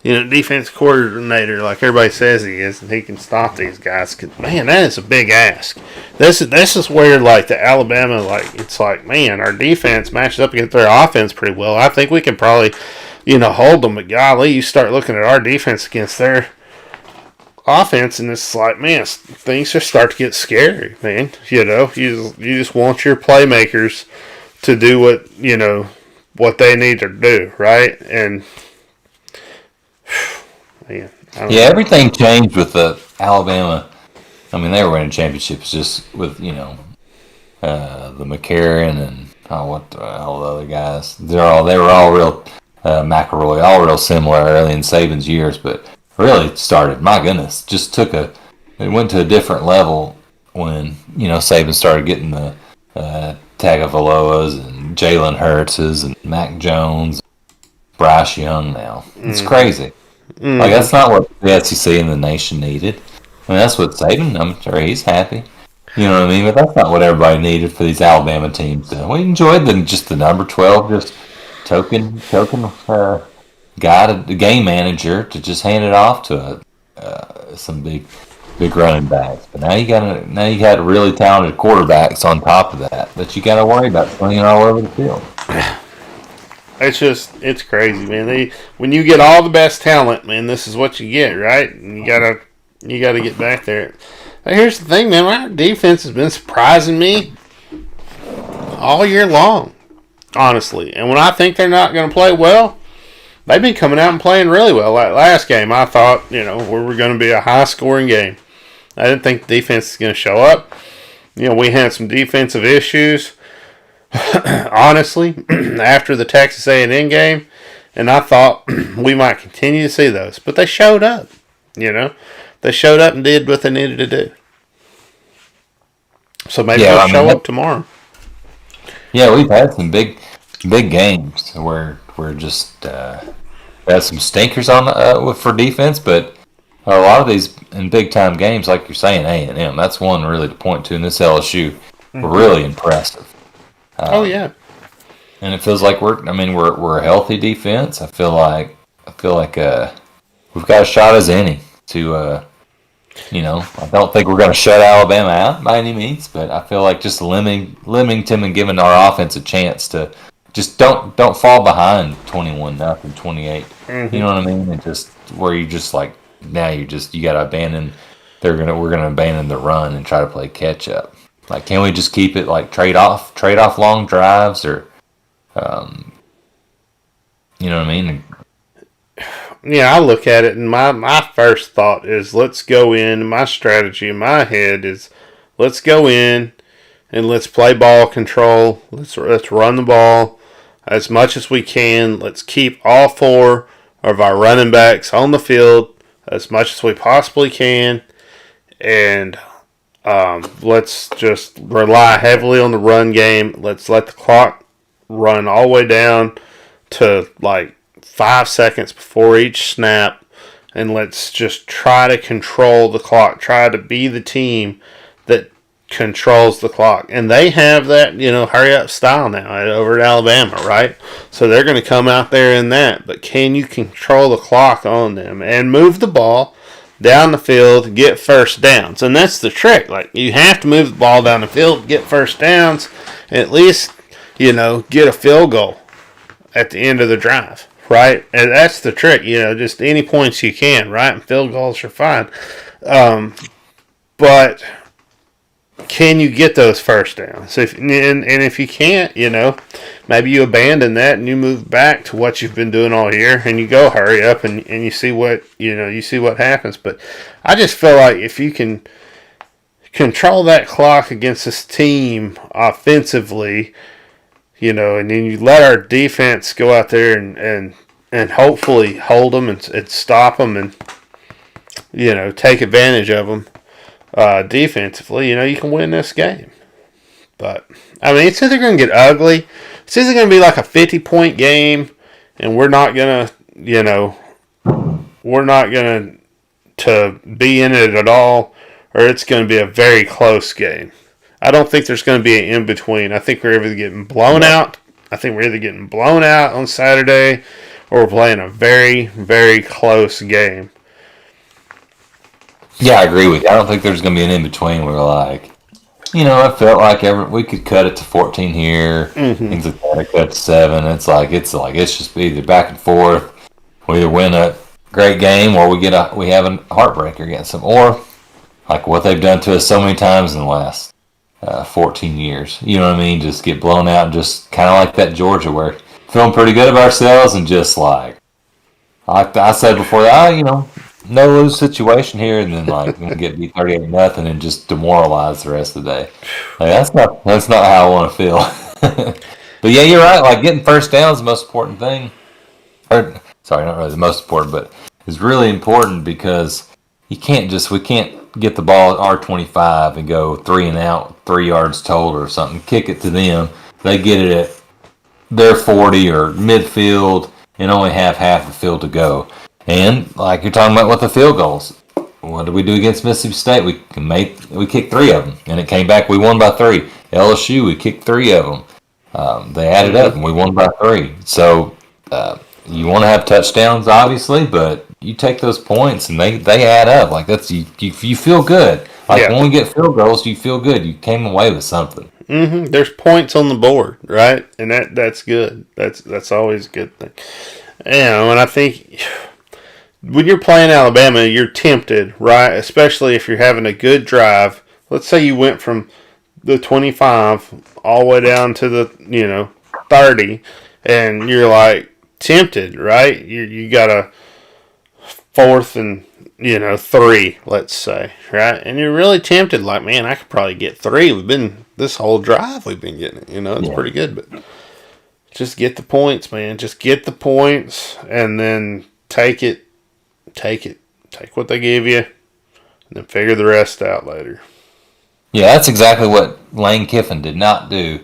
A: defense coordinator like everybody says he is, and he can stop these guys. 'Cause, man, that is a big ask. This is where, like, the Alabama, like, it's like, man, our defense matches up against their offense pretty well. I think we can probably, hold them. But golly, you start looking at our defense against their offense, and it's like, man, things just start to get scary, man. You just want your playmakers to do what they need to do, right? And man,
B: everything changed with the Alabama. I mean, they were winning championships just with the McCarron and all the other guys. They were all real McElroy, all real similar early in Saban's years, but really started. My goodness, it went to a different level when Saban started getting the Tagovailoas and Jalen Hurtses and Mac Jones, Bryce Young. Now it's crazy. Like, that's not what the SEC and the nation needed. I mean, that's what Saban, I'm sure he's happy. You know what I mean? But that's not what everybody needed for these Alabama teams. We enjoyed the number 12, just token guy, the game manager, to just hand it off to some big running backs. But now you got really talented quarterbacks on top of that you got to worry about swinging all over the field.
A: It's crazy, man. When you get all the best talent, man, this is what you get, right? And you gotta get back there. But here's the thing, man. Our defense has been surprising me all year long, honestly. And when I think they're not going to play well, they've been coming out and playing really well. Like last game, I thought, we were going to be a high-scoring game. I didn't think the defense was going to show up. We had some defensive issues. Honestly, after the Texas A&M game, and I thought we might continue to see those, but they showed up. They showed up and did what they needed to do. So maybe they'll show up tomorrow.
B: Yeah, we've had some big games where we're just had some stinkers on for defense, but a lot of these in big time games, like you're saying, A&M, that's one really to point to in this LSU. Were really impressive.
A: Yeah,
B: and it feels like we're a healthy defense. I feel like we've got a shot as any to I don't think we're going to shut Alabama out by any means, but I feel like just limiting them and giving our offense a chance to just don't fall behind 21-0, 28. Mm-hmm. You know what I mean? And just where you just like now you got to abandon. We're going to abandon the run and try to play catch up. Like, can we just keep it like trade off long drives, or, you know what I mean?
A: Yeah, I look at it, and my first thought is let's go in. My strategy in my head is let's go in and let's play ball control. Let's run the ball as much as we can. Let's keep all 4 of our running backs on the field as much as we possibly can, and let's just rely heavily on the run game. Let's let the clock run all the way down to like 5 seconds before each snap, and let's just try to control the clock. Try to be the team that controls the clock. And they have that, hurry up style now over at Alabama, right? So they're going to come out there in that. But can you control the clock on them and move the ball down the field, get first downs? And that's the trick. Like, you have to move the ball down the field, get first downs, and at least, get a field goal at the end of the drive, right? And that's the trick, just any points you can, right? And field goals are fine. But can you get those first downs? And if you can't, maybe you abandon that and you move back to what you've been doing all year, and you go hurry up and you see what happens. But I just feel like if you can control that clock against this team offensively, And then you let our defense go out there and hopefully hold them and stop them and, take advantage of them defensively, you can win this game. But, it's either going to get ugly. It's either going to be like a 50-point game and we're not going to be in it at all, or it's going to be a very close game. I don't think there's going to be an in-between. I think we're either getting blown out. I think we're either getting blown out on Saturday or we're playing a very, very close game.
B: Yeah, I agree with you. I don't think there's going to be an in-between where, like, I felt like we could cut it to 14 here. Mm-hmm. Things like that. Cut to 7. It's just either back and forth. We either win a great game or we have a heartbreaker against them. Or, like what they've done to us so many times in the last 14 years. You know what I mean? Just get blown out and just kind of like that Georgia where feeling pretty good about ourselves and just like I said before, no lose situation here, and then like going to get beat 38-0 and just demoralize the rest of the day. Like, that's not how I want to feel. But yeah, you're right. Like getting first down is the most important thing. Or sorry, not really the most important, but it's really important because we can't get the ball at R25 and go 3 and out, 3 yards total or something. Kick it to them. They get it at their 40 or midfield and only have half the field to go. And like you're talking about with the field goals, what did we do against Mississippi State? We kicked 3 of them, and it came back. We won by 3. LSU, we kicked 3 of them. They added up, and we won by 3. So you want to have touchdowns, obviously, but you take those points, and they add up. Like that's you feel good. Like when we get field goals, you feel good. You came away with something.
A: Mm-hmm. There's points on the board, right? And that's good. That's always a good thing. And I think when you're playing Alabama, you're tempted, right? Especially if you're having a good drive. Let's say you went from the 25 all the way down to the 30, and you're like tempted, right? You got a 4th and 3, let's say, right? And you're really tempted, like, man, I could probably get 3. This whole drive we've been getting it. It's pretty good, but just get the points, man. Just get the points, and then take it. Take what they give you, and then figure the rest out later.
B: Yeah, that's exactly what Lane Kiffin did not do,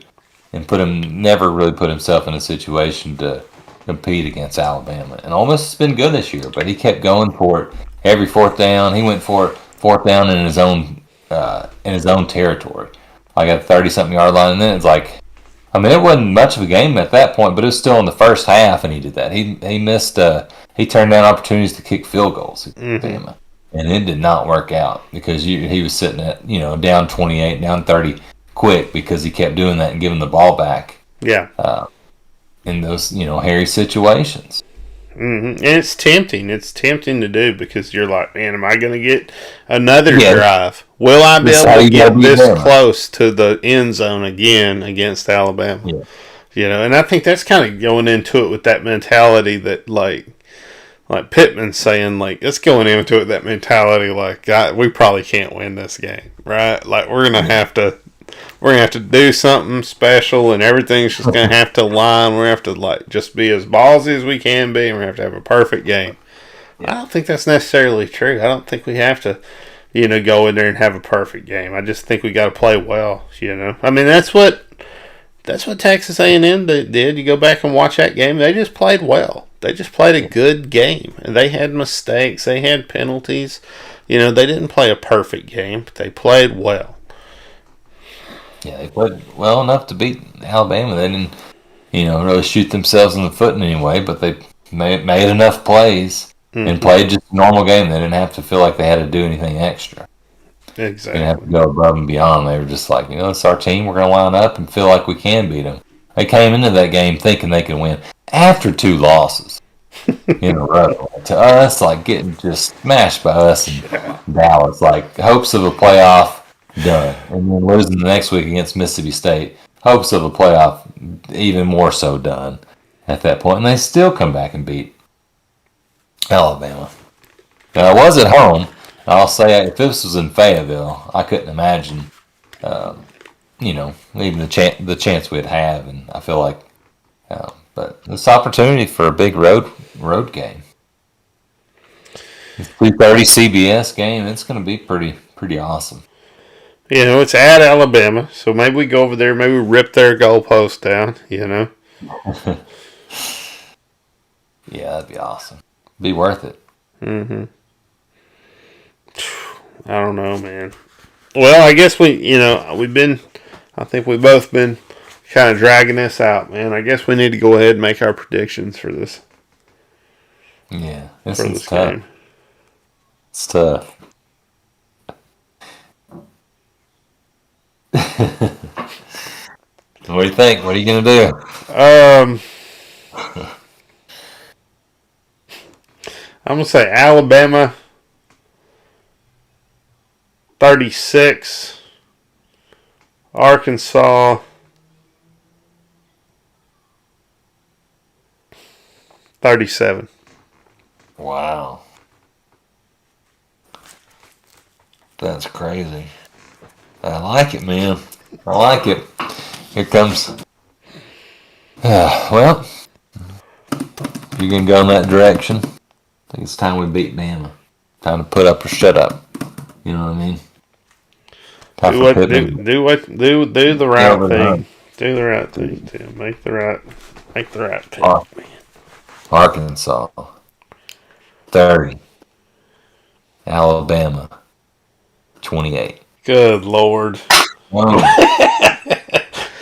B: and never really put himself in a situation to compete against Alabama. And Ole Miss has been good this year, but he kept going for it every 4th down. He went for it 4th down in his own territory. I got a 30-something yard line, and then it's like, it wasn't much of a game at that point, but it was still in the first half, and he did that. He missed. He turned down opportunities to kick field goals, mm-hmm. And it did not work out because he was sitting at down 28, down 30 quick because he kept doing that and giving the ball back.
A: Yeah.
B: In those hairy situations.
A: Mm-hmm. And it's tempting. It's tempting to do because you're like, man, am I going to get another drive? Will I be able to get this close to the end zone again against Alabama? Yeah. And I think that's kind of going into it with that mentality that like Pittman's saying, like, it's going into it, that mentality, like, God, we probably can't win this game, right? Like, we're going to have to do something special, and everything's just going to have to align. We're going to have to, like, just be as ballsy as we can be, and we're going to have a perfect game. I don't think that's necessarily true. I don't think we have to, go in there and have a perfect game. I just think we got to play well, That's what Texas A&M did. You go back and watch that game, they just played well. They just played a good game. And they had mistakes. They had penalties. They didn't play a perfect game, but they played well.
B: Yeah, they played well enough to beat Alabama. They didn't, really shoot themselves in the foot in any way, but they made enough plays and played just a normal game. They didn't have to feel like they had to do anything extra.
A: Exactly.
B: They didn't have to go above and beyond. They were just like, it's our team. We're going to line up and feel like we can beat them. They came into that game thinking they could win. After 2 losses in a row to us, like getting just smashed by us and Dallas, like hopes of a playoff done, and then losing the next week against Mississippi State, hopes of a playoff even more so done at that point, and they still come back and beat Alabama. Now, I was at home. I'll say if this was in Fayetteville, I couldn't imagine even the chance we'd have, and I feel like, but this opportunity for a big road game, 3:30 CBS game, it's going to be pretty awesome.
A: It's at Alabama, so maybe we go over there, maybe we rip their goalpost down.
B: Yeah, that'd be awesome. Be worth it.
A: Mm-hmm. I don't know, man. Well, I guess I think we've both been kind of dragging this out, man. I guess we need to go ahead and make our predictions for this.
B: Yeah, this is tough. Game. It's tough. What do you think? What are you going to do?
A: I'm going to say Alabama 36, Arkansas 37.
B: Wow. That's crazy. I like it, man. I like it. Here comes. Well, you're going to go in that direction. I think it's time we beat Bama. Time to put up or shut up. You know what I mean?
A: Do the right thing. Do the right thing, Tim. Make the right pick.
B: Arkansas 30. Alabama 28.
A: Good Lord.
B: 2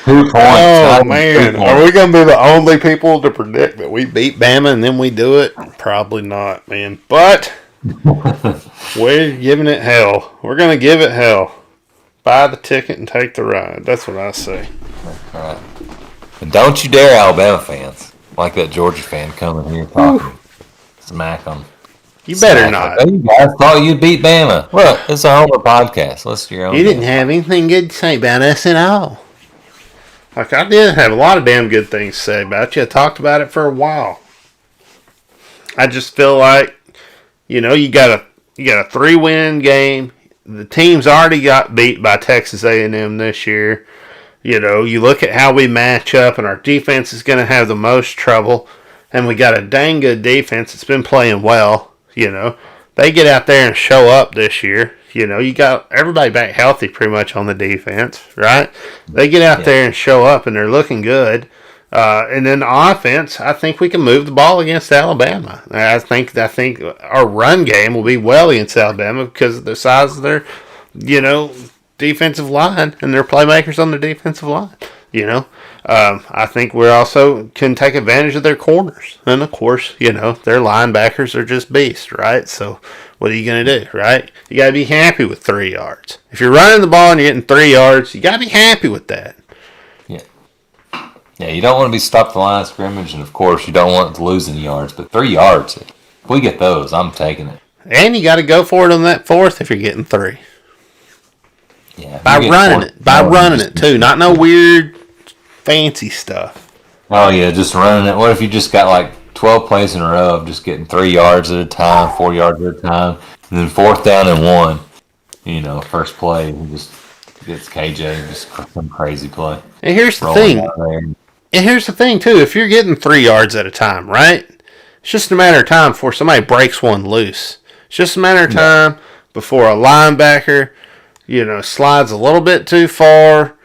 B: points.
A: Oh, man. Are we going to be the only people to predict that we beat Bama and then we do it? Probably not, man. But we're giving it hell. We're going to give it hell. Buy the ticket and take the ride. That's what I say.
B: All right. And don't you dare, Alabama fans, like that Georgia fan coming here talking. Smack them.
A: You better not.
B: You guys thought you'd beat Bama. Look, it's a Homer podcast. Listen to your own.
A: You didn't have anything good to say about us at all. Like, I did have a lot of damn good things to say about you. I talked about it for a while. I just feel like, you got a 3-win game. The team's already got beat by Texas A&M this year. You look at how we match up, and our defense is going to have the most trouble. And we got a dang good defense that's been playing well. They get out there and show up this year. You got everybody back healthy pretty much on the defense, right? They get out there and show up, and they're looking good. And then the offense, I think we can move the ball against Alabama. I think our run game will be well against Alabama because of the size of their, defensive line and their playmakers on the defensive line. I think we also can take advantage of their corners. And, of course, their linebackers are just beasts, right? So what are you going to do, right? You got to be happy with 3 yards. If you're running the ball and you're getting 3 yards, you got to be happy with that.
B: Yeah, you don't want to be stopped at the line of scrimmage, and, of course, you don't want to lose any yards. But 3 yards, if we get those, I'm taking it.
A: And you got to go for it on that 4th if you're getting 3.
B: Yeah,
A: by running it, too. Not no weird fancy stuff.
B: Oh, yeah, just running it. What if you just got like 12 plays in a row of just getting 3 yards at a time, 4 yards at a time, and then 4th down and 1, first play, he just gets KJ, just some crazy play.
A: And here's the thing. Too. If you're getting 3 yards at a time, right? It's just a matter of time before somebody breaks one loose. It's just a matter of time before a linebacker, slides a little bit too far,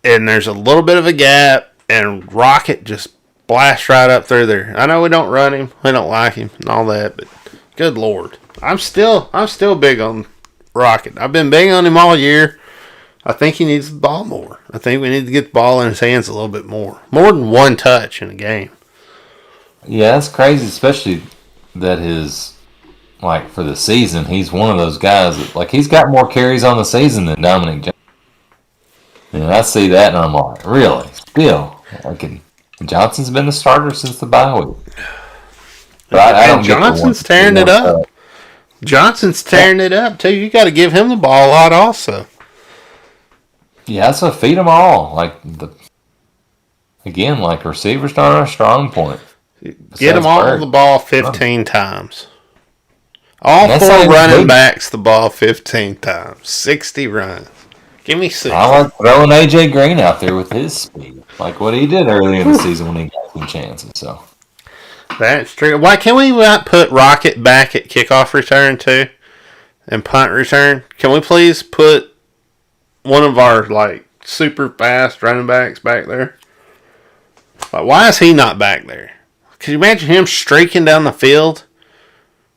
A: and there's a little bit of a gap, and Rocket just blasts right up through there. I know we don't run him, we don't like him, and all that, but good Lord, I'm still big on Rocket. I've been big on him all year. I think he needs the ball more. I think we need to get the ball in his hands a little bit more than one touch in a game.
B: Yeah, that's crazy, especially that for the season, he's one of those guys that, he's got more carries on the season than Dominic Johnson. And I see that, and I'm like, really? Still? Johnson's been the starter since the bye week. But
A: Johnson's tearing it up. Johnson's tearing it up, too. You got to give him the ball a lot also.
B: Yeah, so feed them all. Receivers not our strong point.
A: Get them all the ball 15 times. All 4 running backs the ball 15 times. 60 runs. Give me 6.
B: I like throwing AJ Green out there with his speed, like what he did early in the season when he got some chances. So
A: that's true. Why can't we not put Rocket back at kickoff return too, and punt return? Can we please put one of our like super fast running backs back there? Like, why is he not back there? Could you imagine him streaking down the field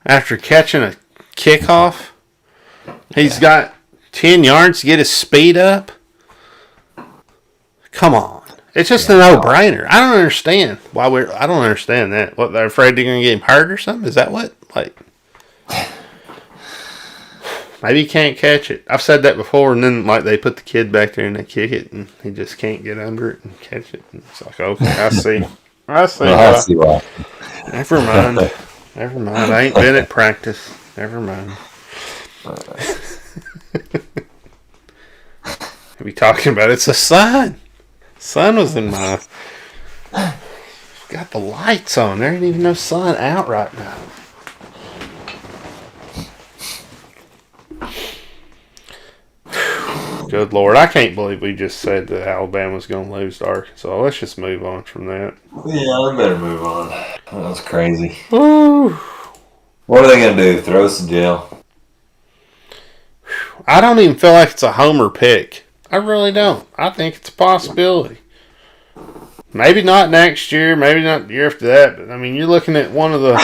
A: after catching a kickoff? He's got 10 yards to get his speed up. Come on. It's just a no-brainer. I don't understand why I don't understand that. What, they're afraid they're going to get him hurt or something? Is that what? Like, maybe he can't catch it. I've said that before, and then like they put the kid back there and they kick it, and he just can't get under it and catch it. And it's like, okay, I see. I see why. Never mind. Never mind. I ain't been at practice. Never mind. We talking about it's a sun. Sun was in my. Got the lights on. There ain't even no sun out right now. Good Lord, I can't believe we just said that Alabama's going to lose to Arkansas. Let's just move on from that.
B: Yeah, I better move on. That was crazy.
A: Woo.
B: What are they going to do? Throw us in jail?
A: I don't even feel like it's a homer pick. I really don't. I think it's a possibility. Maybe not next year, maybe not the year after that, but I mean, you're looking at one of the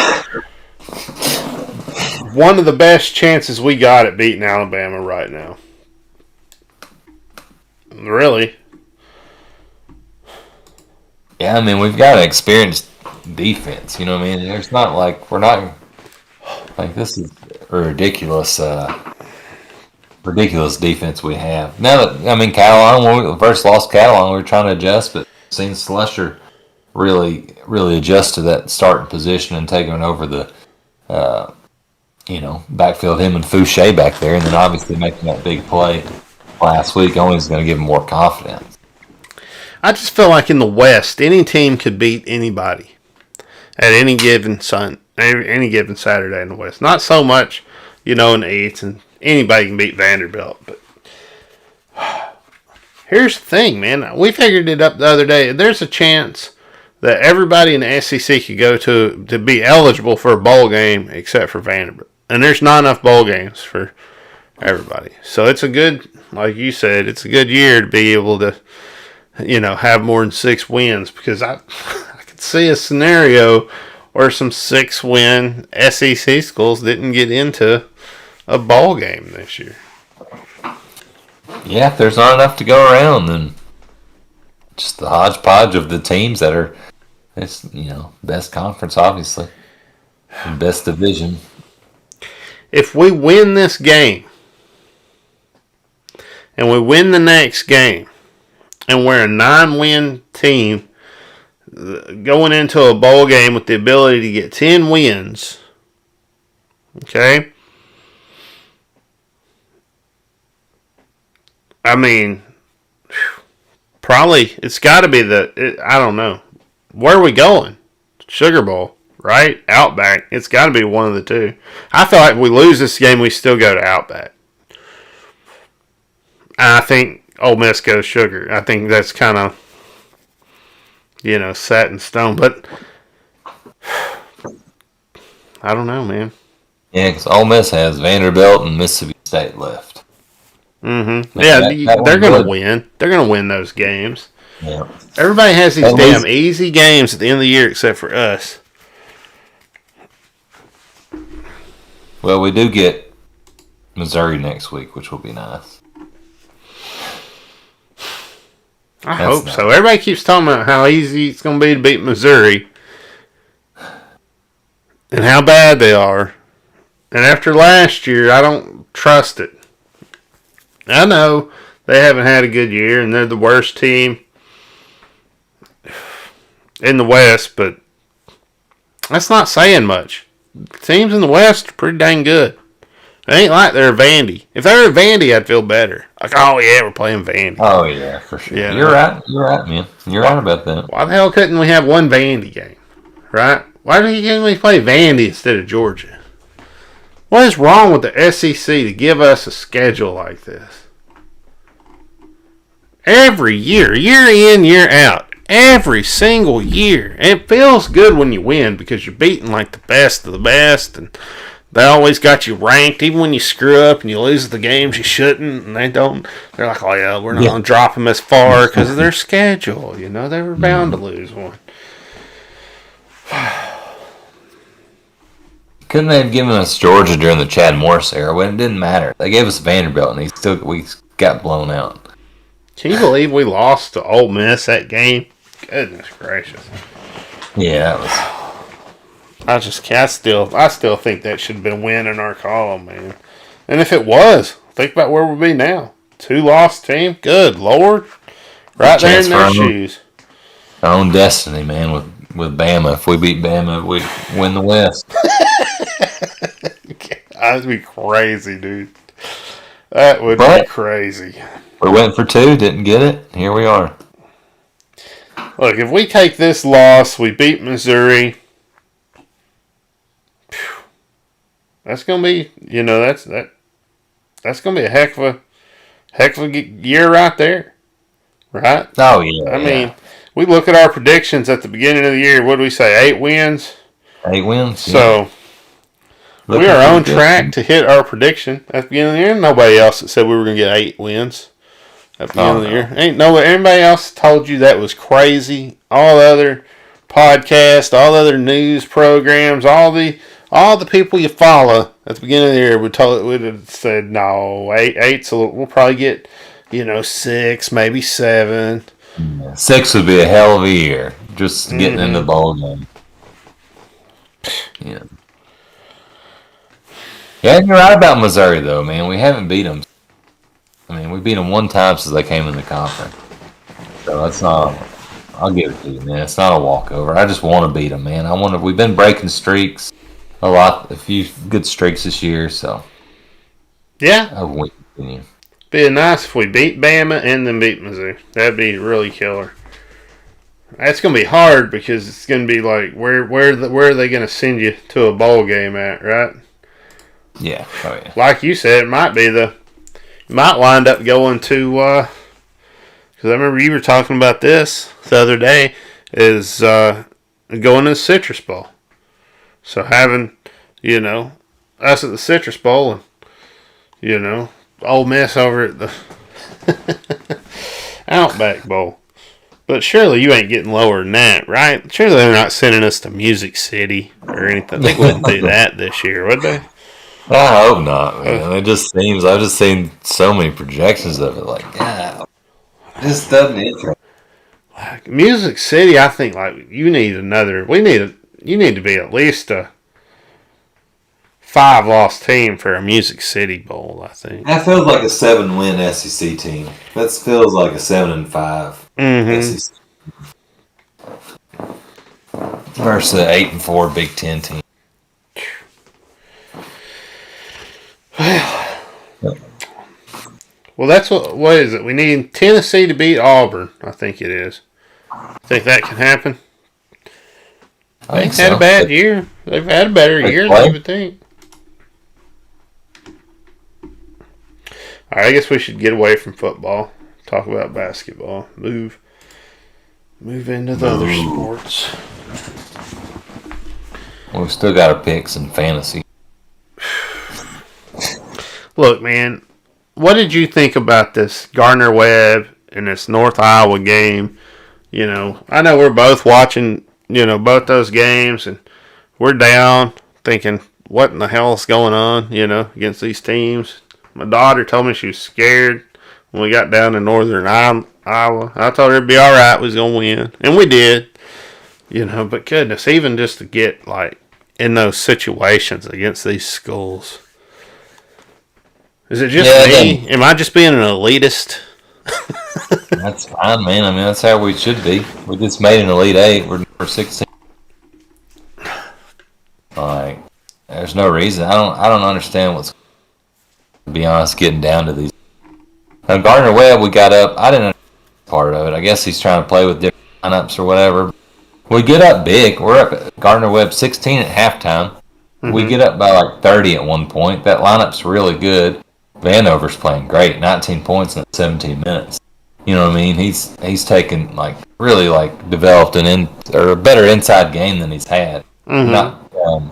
A: best chances we got at beating Alabama right now. Really?
B: Yeah, I mean, we've got an experienced defense. You know what I mean? There's not like we're not like this is a ridiculous defense we have. Now that, I mean, Catalan, when we first lost Catalan, we were trying to adjust, but seen Slusher really adjust to that starting position and taking over the backfield, him and Fouché back there, and then obviously making that big play last week only is going to give him more confidence.
A: I just feel like in the West, any team could beat anybody at any given Saturday in the West. Not so much, in the East, and anybody can beat Vanderbilt. But here's the thing, man. We figured it up the other day. There's a chance that everybody in the SEC could go to be eligible for a bowl game except for Vanderbilt. And there's not enough bowl games for everybody. So it's a good, like you said, it's a good year to be able to, have more than 6 wins, because I could see a scenario where some 6-win SEC schools didn't get into a bowl game this year.
B: Yeah, if there's not enough to go around, then just the hodgepodge of the teams that are, it's, best conference, obviously, and best division.
A: If we win this game, and we win the next game, and we're a 9-win team going into a bowl game with the ability to get 10 wins, okay? I mean, probably it's got to be I don't know. Where are we going? Sugar Bowl, right? Outback. It's got to be one of the two. I feel like if we lose this game, we still go to Outback. I think Ole Miss goes Sugar. I think that's kind of, set in stone. But I don't know, man.
B: Yeah, because Ole Miss has Vanderbilt and Mississippi State left.
A: Mm-hmm. Yeah, they're going to win. They're going to win those games.
B: Yeah.
A: Everybody has these damn easy games at the end of the year except for us.
B: Well, we do get Missouri next week, which will be nice.
A: I hope so. Everybody keeps talking about how easy it's going to be to beat Missouri and how bad they are. And after last year, I don't trust it. I know they haven't had a good year and they're the worst team in the West, but that's not saying much. Teams in the West are pretty dang good. It ain't like they're Vandy. If they were Vandy, I'd feel better. Like, oh yeah, we're playing Vandy.
B: Oh yeah, for sure. Yeah, You're right, man. You're right about that.
A: Why the hell couldn't we have one Vandy game, right? Why can't we play Vandy instead of Georgia? What is wrong with the SEC to give us a schedule like this? every year in, year out. Every single year. And it feels good when you win because you're beating like the best of the best, and they always got you ranked, even when you screw up and you lose the games you shouldn't, and they don't. They're like, oh yeah, we're not going to drop them as far because of their schedule. You know, they were bound to lose one.
B: Couldn't they have given us Georgia during the Chad Morris era when it didn't matter? They gave us Vanderbilt, and we got blown out.
A: Can you believe we lost to Ole Miss that game? Goodness gracious.
B: Yeah, that was...
A: I still think that should have been a win in our column, man. And if it was, think about where we'll be now. 2-loss team. Good Lord. Right there in their shoes.
B: Our own destiny, man, with Bama. If we beat Bama, we'd win the West.
A: That'd be crazy, dude. That would be crazy.
B: We went for 2, didn't get it. Here we are.
A: Look, if we take this loss, we beat Missouri. That's gonna be, that's gonna be a heck of a year right there, right?
B: Oh yeah.
A: I mean, we look at our predictions at the beginning of the year. What do we say? 8 wins.
B: 8 wins.
A: So we are on track to hit our prediction at the beginning of the year. Nobody else that said we were gonna get 8 wins at the beginning of the year. Ain't nobody. Everybody else told you that was crazy. All the other podcasts, all the other news programs, all the people you follow at the beginning of the year would have said no, 8. So we'll probably get 6, maybe 7.
B: 6 would be a hell of a year. Just getting into the bowl game. Yeah. Yeah, you're right about Missouri though, man. We haven't beat them. I mean, we beat them 1 time since they came in the conference. So that's not. I'll give it to you, man. It's not a walkover. I just want to beat them, man. We've been breaking streaks a few good streaks this year, so
A: yeah,
B: I want to continue.
A: Be nice if we beat Bama and then beat Missouri. That'd be really killer. That's gonna be hard because it's gonna be like where are they gonna send you to a bowl game at, right?
B: Yeah. Oh yeah.
A: Like you said, it might wind up going to. Because I remember you were talking about this the other day, is going to the Citrus Bowl. So having, us at the Citrus Bowl and, Ole Miss over at the Outback Bowl. But surely you ain't getting lower than that, right? Surely they're not sending us to Music City or anything. They wouldn't do that this year, would they?
B: I hope not, man. It just seems, I've just seen so many projections of it, like, yeah. This doesn't interest.
A: Like Music City, I think you need you need to be at least a 5-loss team for a Music City Bowl, I think.
B: That feels like a 7-win SEC team. That feels like a 7-5 SEC versus an 8-4 Big Ten team.
A: Well, that's what is it? We need Tennessee to beat Auburn, I think it is. Think that can happen? They've had a bad year. They've had a better year than you would think. All right, I guess we should get away from football. Talk about basketball. Move into the other sports.
B: Well, we still got to pick some fantasy.
A: Look, man. What did you think about this Gardner-Webb and this North Iowa game? I know we're both watching, both those games, and we're down thinking, what in the hell is going on, against these teams? My daughter told me she was scared when we got down to northern Iowa. I told her it'd be all right, we was going to win, and we did. But goodness, even just to get, in those situations against these schools. Is it just me? Am I just being an elitist?
B: That's fine, man. I mean, that's how we should be. We just made an Elite 8. We're number 16. There's no reason. I don't understand what's, to be honest, getting down to these. Now, Gardner-Webb, we got up. I didn't understand part of it. I guess he's trying to play with different lineups or whatever. We get up big. We're up at Gardner-Webb 16 at halftime. We get up by 30 at one point. That lineup's really good. Vanover's playing great, 19 points in 17 minutes. You know what I mean? He's taken really developed a better inside game than he's had.
A: Mm-hmm.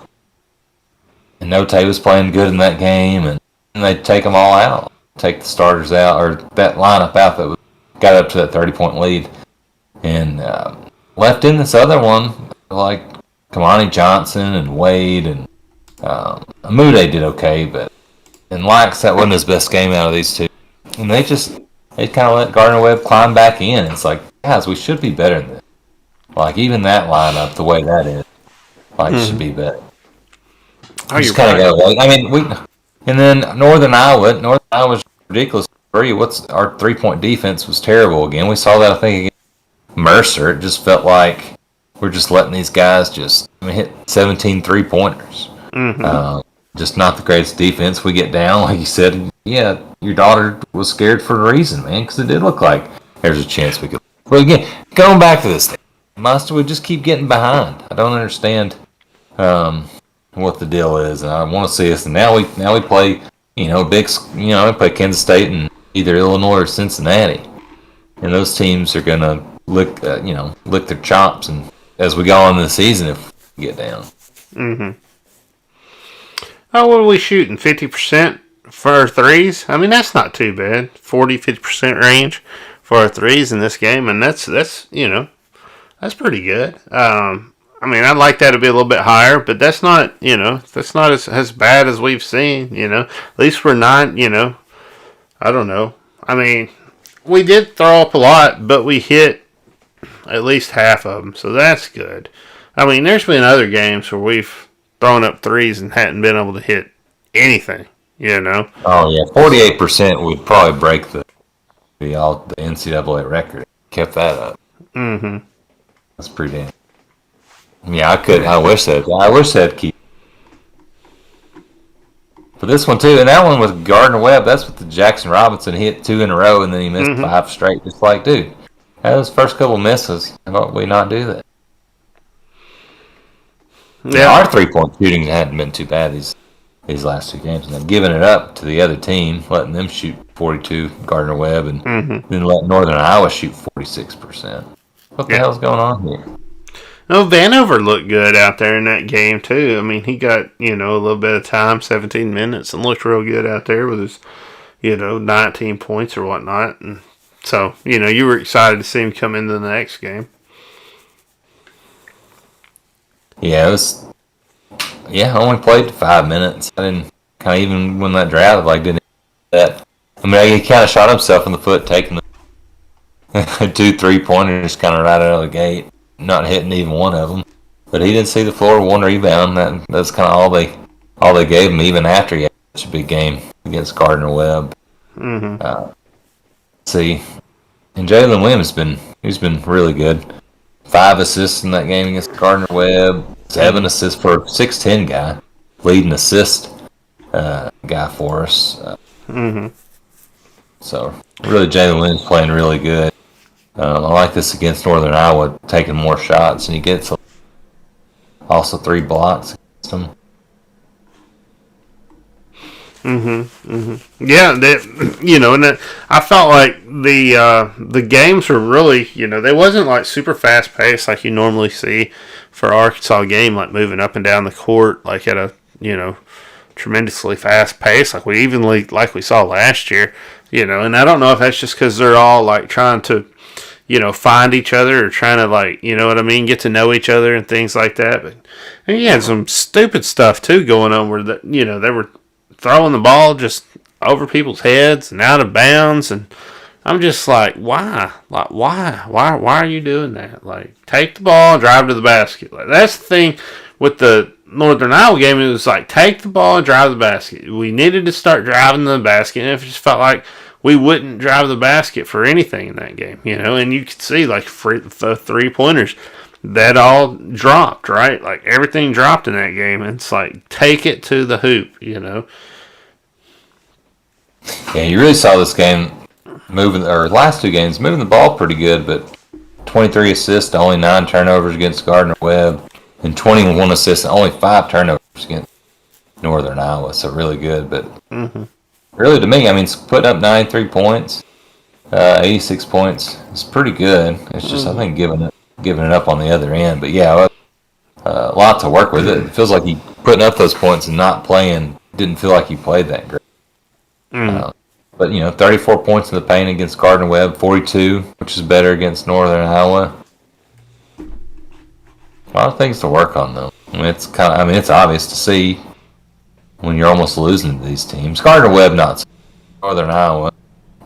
B: And Note was playing good in that game, and they take them all out, take the starters out, or that lineup out that got up to that 30-point lead, and left in this other one like Kamani Johnson and Wade and Amude did okay, but and Lax, that wasn't his best game out of these two, and they kind of let Gardner-Webb climb back in. It's like, guys, we should be better than this. Like even that lineup, the way that is, should be better.
A: Oh,
B: just kind of go. I mean, and then Northern Iowa's ridiculous. What's our 3-point defense was terrible again. We saw that I think against Mercer. It just felt like we're just letting these guys hit 17 3-pointers.
A: Mm-hmm.
B: Just not the greatest defense. We get down, like you said. Yeah, your daughter was scared for a reason, man, because it did look like there's a chance we could. Well, again, going back to this thing, must we just keep getting behind? I don't understand what the deal is, and I want to see us. And now we play, we play Kansas State and either Illinois or Cincinnati, and those teams are gonna lick their chops, and as we go on in the season, if we get down.
A: Mm-hmm. Oh, what are we shooting? 50% for our threes? I mean, that's not too bad. 40-50% range for our threes in this game, and that's pretty good. I mean, I'd like that to be a little bit higher, but that's not as bad as we've seen, At least we're not, I don't know. I mean, we did throw up a lot, but we hit at least half of them, so that's good. I mean, there's been other games where we've thrown up threes and hadn't been able to hit anything,
B: Oh, yeah, 48% would probably break the NCAA record. Kept that up.
A: Mm-hmm.
B: That's pretty damn. Yeah, I wish that'd keep. For this one too, and that one with Gardner-Webb, that's with the Jackson Robinson hit 2 in a row, and then he missed 5 straight. Just like, dude, those first couple misses, how about we not do that? Yeah, our 3-point shooting hadn't been too bad these last 2 games, and then giving it up to the other team, letting them shoot 42, Gardner-Webb, and then letting Northern Iowa shoot 46%. What the hell's going on here?
A: No, Vanover looked good out there in that game, too. I mean, he got, a little bit of time, 17 minutes, and looked real good out there with his, 19 points or whatnot. And so, you were excited to see him come into the next game.
B: Yeah, I only played 5 minutes. I didn't kind of even win that draft, didn't that. I mean, he kind of shot himself in the foot, taking the 2 3-pointers kind of right out of the gate. Not hitting even one of them, but he didn't see the floor. 1 rebound. That's kind of all they gave him, even after he had such a big game against Gardner-Webb.
A: Mm-hmm.
B: See, and Jalen Williams he's been really good. 5 assists in that game against Gardner-Webb. 7 assists for a 6'10" guy, leading assist guy for us. So really, Jalen Williams playing really good. I like this against Northern Iowa, taking more shots, and he gets also 3 blocks against them.
A: Yeah, and I felt like the games were really, they wasn't super fast paced like you normally see for Arkansas game, like moving up and down the court like at a tremendously fast pace like we saw last year, and I don't know if that's just because they're all trying to find each other or trying to get to know each other and things like that. But and you had some stupid stuff too going on where they were throwing the ball just over people's heads and out of bounds, and I'm just like, why? Why are you doing that? Take the ball and drive to the basket. That's the thing with the Northern Iowa game. It was take the ball and drive to the basket. We needed to start driving to the basket, and it just felt like we wouldn't drive the basket for anything in that game, and you could see the 3-pointers that all dropped, right? Everything dropped in that game. It's take it to the hoop,
B: Yeah, you really saw this game last 2 games moving the ball pretty good, but 23 assists, only 9 turnovers against Gardner-Webb, and 21 assists, only 5 turnovers against Northern Iowa. So really good, but. Really, to me, putting up 93 points, 86 points. It's pretty good. It's just I think giving it up on the other end. But yeah, a lot to work with. It feels like he putting up those points and not playing. Didn't feel like he played that great. But 34 points in the paint against Gardner Webb, 42, which is better against Northern Iowa. A lot of things to work on though. It's obvious to see when you're almost losing to these teams. Gardner Webb, not so. Northern Iowa,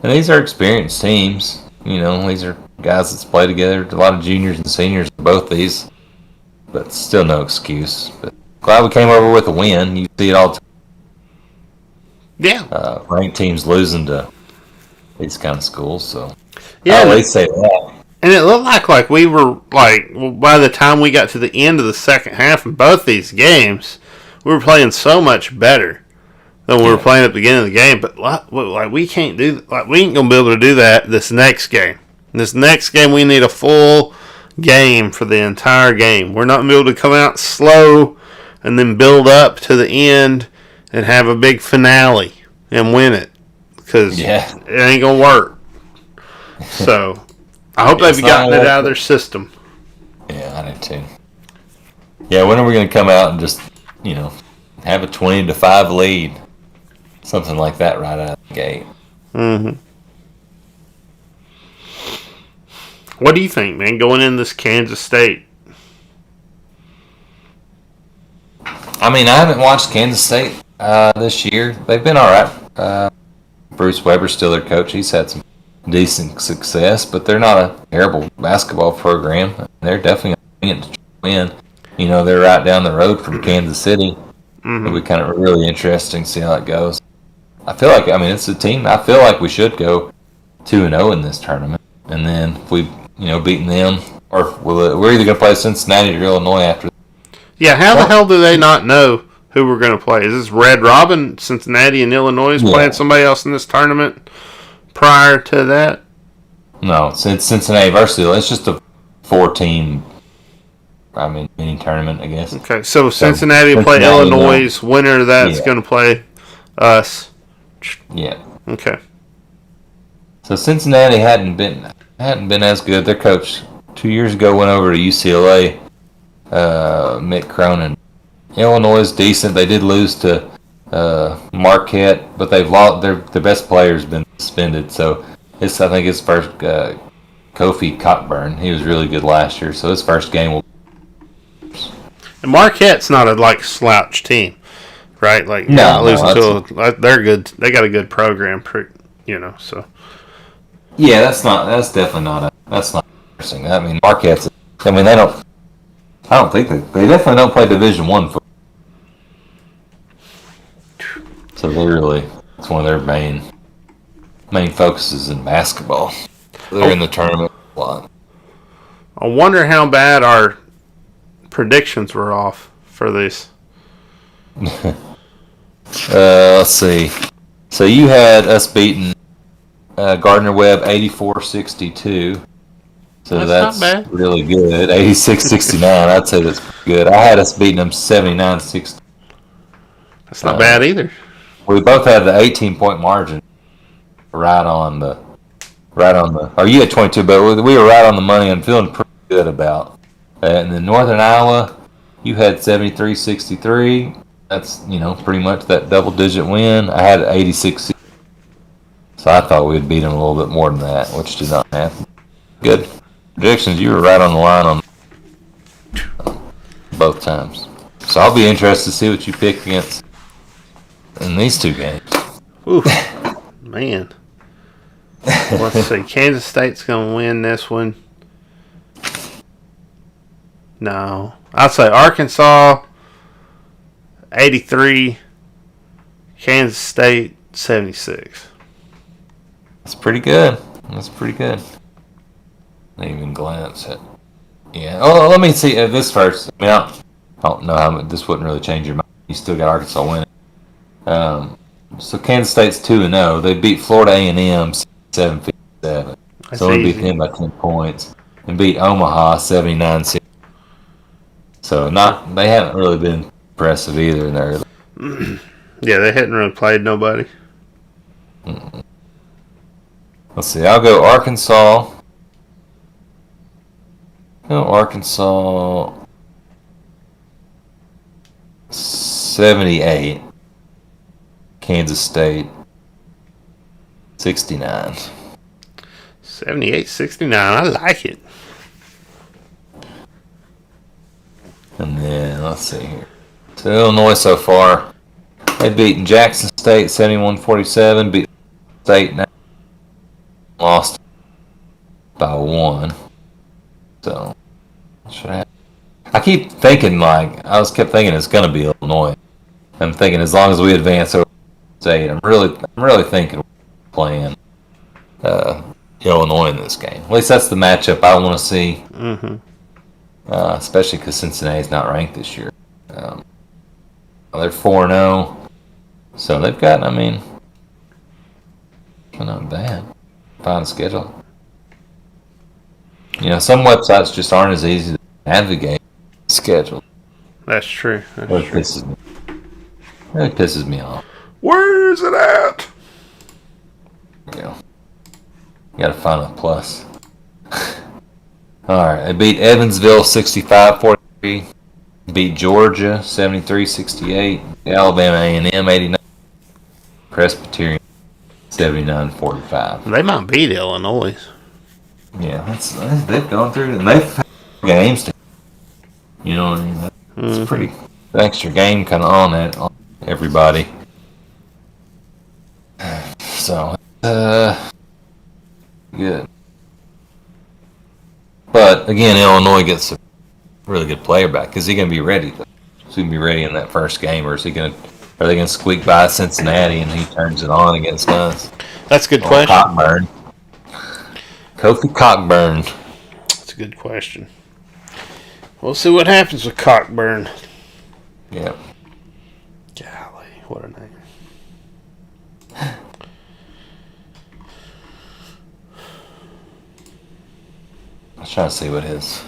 B: and these are experienced teams. These are guys that's played together. A lot of juniors and seniors, both these, but still no excuse. But glad we came over with a win. You see it all.
A: Yeah.
B: Ranked teams losing to these kind of schools, so
A: yeah,
B: they say that.
A: And it looked like we were by the time we got to the end of the second half in both these games, we were playing so much better than we were playing at the beginning of the game. But we can't do we ain't gonna be able to do that this next game. This next game we need a full game for the entire game. We're not gonna be able to come out slow and then build up to the end and have a big finale and win it, because it ain't gonna work. So I hope they've gotten it out of their system.
B: Yeah, I do too. Yeah, when are we gonna come out and just have a 20-5 lead, something like that right out of the gate?
A: Mm-hmm. What do you think, man? Going in this Kansas State.
B: I haven't watched Kansas State this year. They've been all right. Bruce Weber's still their coach. He's had some decent success, but they're not a terrible basketball program. They're definitely going to win. They're right down the road from Kansas City. It'll be kind of really interesting to see how it goes. I feel like, it's a team. I feel like we should go 2-0 in this tournament, and then if we, beating them, or we're either going to play Cincinnati or Illinois after.
A: Yeah, how the hell do they not know who we're going to play? Is this Red Robin, Cincinnati, and Illinois playing somebody else in this tournament prior to that?
B: No, it's Cincinnati versus Illinois. It's just a 4-team, mini tournament, I guess.
A: Okay, so Cincinnati will play Illinois. Winner of that's going to play us.
B: Yeah.
A: Okay.
B: So Cincinnati hadn't been as good. Their coach 2 years ago went over to UCLA. Mick Cronin. Illinois is decent. They did lose to Marquette, but they've lost their best player's been suspended. So I think his first Kofi Cockburn. He was really good last year. So his first game will.
A: And Marquette's not a slouch team, right? They're good. They got a good program, So.
B: Yeah, that's definitely not interesting. Marquette's. They don't. I don't think they definitely don't play Division I football. So it's one of their main focuses in basketball. They're in the tournament a lot.
A: I wonder how bad our predictions were off for this.
B: Let's see. So you had us beating Gardner Webb 84-62. So that's
A: not bad.
B: Really good. 86-69. I'd say that's good. I had us beating them 79-60.
A: That's not bad either.
B: We both had the 18-point margin right on the. Or you had 22, but we were right on the money and feeling pretty good about. And then Northern Iowa, you had 73-63. That's pretty much that double-digit win. I had 86. So I thought we'd beat them a little bit more than that, which did not happen. Good predictions. You were right on the line on both times. So I'll be interested to see what you pick against in these two games.
A: Ooh, man. Let's see. Kansas State's going to win this one. No. I'd say Arkansas 83, Kansas State 76.
B: That's pretty good. I didn't even glance at. Yeah. Oh, let me see this first. I don't know how this wouldn't really change your mind. You still got Arkansas winning. So Kansas State's 2-0. They beat Florida A&M 7-57. So they beat them by 10 points and beat Omaha 79-60. So they haven't really been impressive either in there.
A: Yeah, they hadn't really played nobody.
B: Let's see. I'll go Arkansas. Go Arkansas 78. Kansas State 69.
A: 78-69. I like it.
B: And then, let's see here. So, Illinois so far, they've beaten Jackson State 71-47, beat State, lost by 1. So, I keep thinking, kept thinking it's going to be Illinois. I'm thinking as long as we advance over State, I'm really thinking we're playing Illinois in this game. At least that's the matchup I want to see.
A: Mm-hmm.
B: Especially because Cincinnati's not ranked this year. They're 4-0, so they've got. Not bad. Fine schedule. Some websites just aren't as easy to navigate schedule.
A: That's true.
B: It pisses me off.
A: Where is it at?
B: You gotta find a plus. Alright, they beat Evansville 65-43. Beat Georgia 73-68. Alabama A&M 89. Presbyterian 79-45.
A: They might beat Illinois.
B: Yeah, they've gone through and they've had games to, you know what I mean? It's pretty extra game kind of on everybody. So, good. But again, Illinois gets a really good player back. Is he going to be ready? Is he going to be ready in that first game, or are they going to squeak by Cincinnati and he turns it on against us?
A: That's a good question.
B: Cockburn. Kofi Cockburn.
A: That's a good question. We'll see what happens with Cockburn.
B: Yeah.
A: Golly, what a name.
B: I was trying to see what his.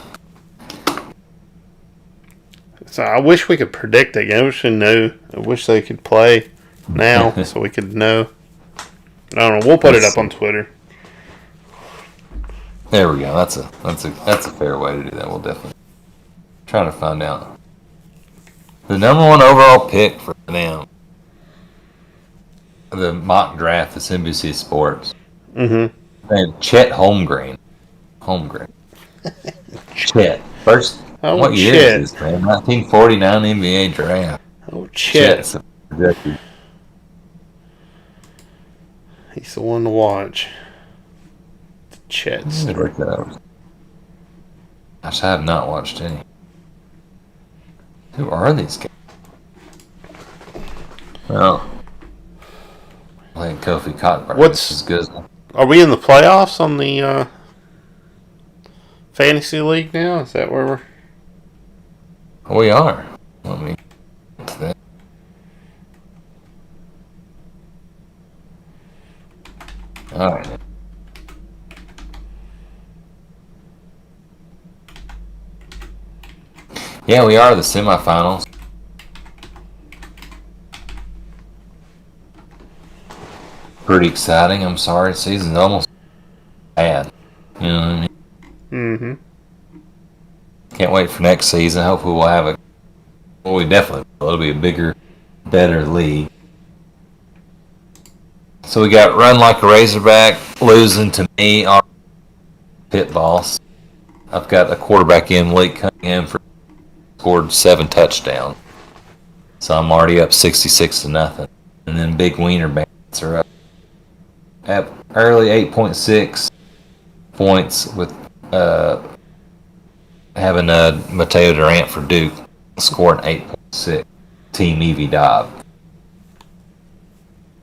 A: So I wish we could predict it. I wish we knew. I wish they could play now so we could know. I don't know. We'll put it up on Twitter.
B: There we go. That's a fair way to do that. We'll definitely try to find out the number one overall pick for them. The mock draft is NBC Sports.
A: Mm-hmm.
B: And Chet Holmgren. Chet. First. What year is this, man? 1949 NBA draft.
A: Oh, Chet.
B: Chet's
A: He's the one to watch. Chet's.
B: Gosh, I have not watched any. Who are these guys? Well, playing Kofi Cockburn. This is good.
A: Are we in the playoffs on the fantasy league now? Is that where we're?
B: We are. Let me get to that. All right. Yeah, we are the semifinals. Pretty exciting. I'm sorry, season's almost bad. You know what I mean?
A: Mm-hmm.
B: Can't wait for next season. Hopefully we'll have we definitely will. It'll be a bigger, better league. So we got Run Like a Razorback losing to me, our pit boss. I've got a quarterback in, Malik Cunningham, scored 7 touchdowns. So I'm already up 66-0. And then Big Wiener Bandits are up at early 8.6 points with having Mateo Durant for Duke scoring 8.6. Team Evie Dobb.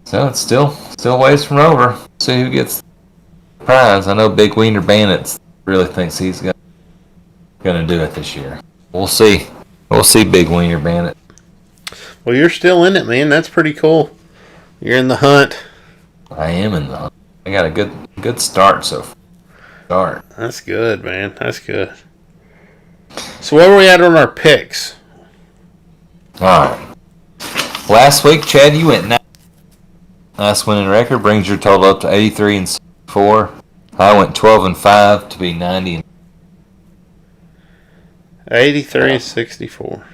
B: So it's still ways from over. See who gets the prize. I know Big Wiener Bandits really thinks he's gonna do it this year. We'll see. We'll see, Big Wiener Bandit.
A: Well, you're still in it, man. That's pretty cool. You're in the hunt.
B: I am in the hunt. I got a good start so far.
A: That's good, man. That's good. So where were we at on our picks?
B: All right. Last week, Chad, you went 9. Last winning record brings your total up to 83 4. I went 12-5 to be 90.
A: 83-64.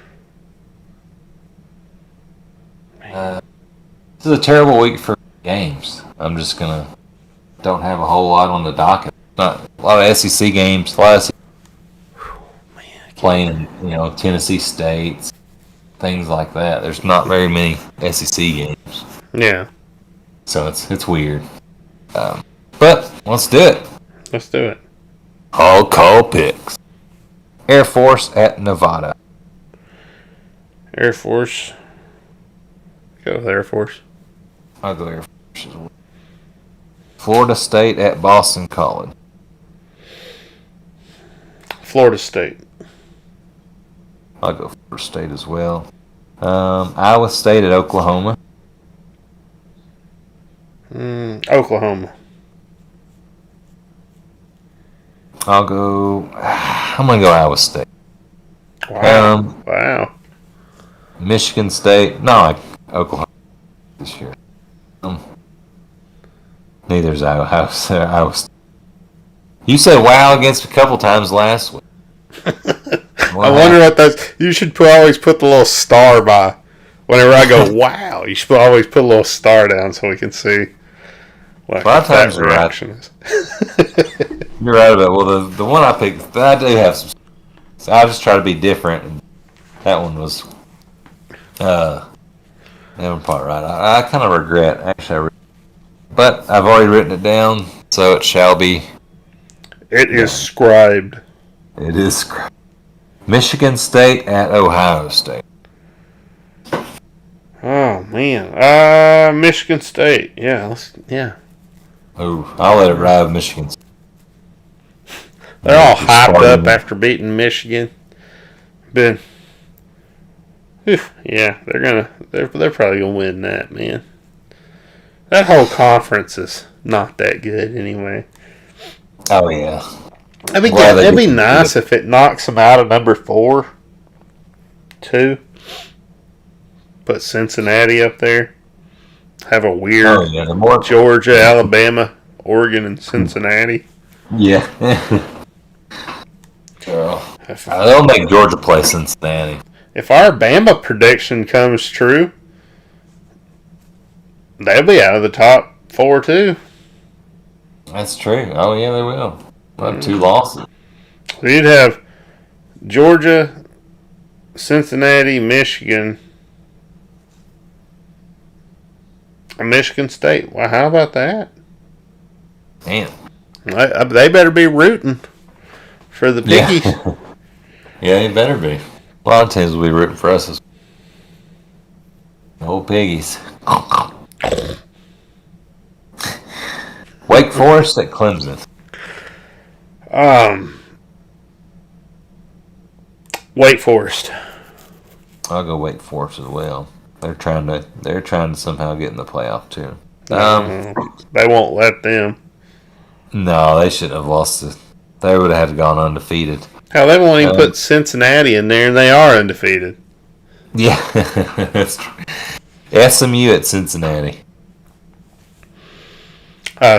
B: This is a terrible week for games. I'm just gonna don't have a whole lot on the docket. Not a lot of SEC games. A lot of playing, Tennessee State, things like that. There's not very many SEC games.
A: Yeah.
B: So it's weird. But let's do it.
A: Let's do it.
B: Hog Call picks. Air Force at Nevada.
A: Air Force. Go with Air Force.
B: I'll go Air Force as well. Florida State at Boston College.
A: Florida State.
B: I'll go Florida State as well. Iowa State at Oklahoma.
A: Oklahoma.
B: I'm going to go Iowa State.
A: Wow. Wow.
B: Michigan State. No, Oklahoma this year. Neither's Iowa State. You said wow against a couple times last week.
A: I wonder what that's. You should always put the little star by. Whenever I go wow, you should always put a little star down so we can see. What
B: a lot of times
A: that reaction is.
B: You're right about the one I picked. I do have some. So I just try to be different. And that one was never part right. I kind of regret actually. But I've already written it down, so it shall be.
A: It is scribed.
B: It is scribed. Michigan State at Ohio State.
A: Oh man, Michigan State. Yeah,
B: Oh, I'll let it ride with Michigan State.
A: They're all hyped up after beating Michigan. Yeah, they're probably gonna win that, man. That whole conference is not that good anyway.
B: Oh yeah.
A: It'd be nice if it knocks them out of number 4, too. Put Cincinnati up there. Have a weird Georgia, Alabama, Oregon, and Cincinnati.
B: Yeah. They'll make Georgia play Cincinnati.
A: If our Bama prediction comes true, they'll be out of the top 4 too.
B: That's true. Oh yeah, they will. About 2 losses.
A: You'd have Georgia, Cincinnati, Michigan, and Michigan State. Well, how about that?
B: Man.
A: They better be rooting for the piggies.
B: Yeah, they better be. A lot of teams will be rooting for us. Old piggies. Wake Forest at Clemson.
A: Wake Forest.
B: I'll go Wake Forest as well. They're trying to somehow get in the playoff too.
A: They won't let them.
B: No, they shouldn't have lost it. They would have gone undefeated.
A: Hell, they won't even put Cincinnati in there, and they are undefeated.
B: Yeah, that's true. SMU at Cincinnati.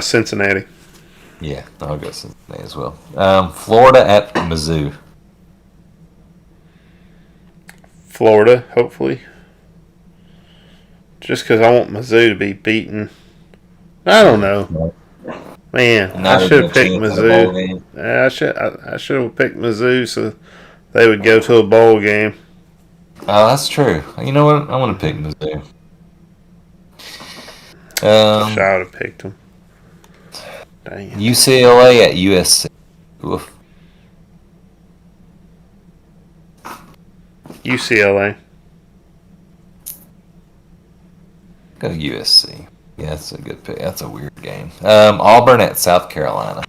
A: Cincinnati.
B: Yeah, I'll go Cincinnati as well. Florida at Mizzou.
A: Florida, hopefully. Just because I want Mizzou to be beaten. I don't know. Man, I should have picked Mizzou. I should have picked Mizzou so they would go to a bowl game.
B: Oh, that's true. You know what? I want to pick Mizzou.
A: I would have picked them. Dang it.
B: UCLA at USC. Oof.
A: UCLA.
B: Go USC. Yeah, that's a good pick. That's a weird game. Auburn at South Carolina.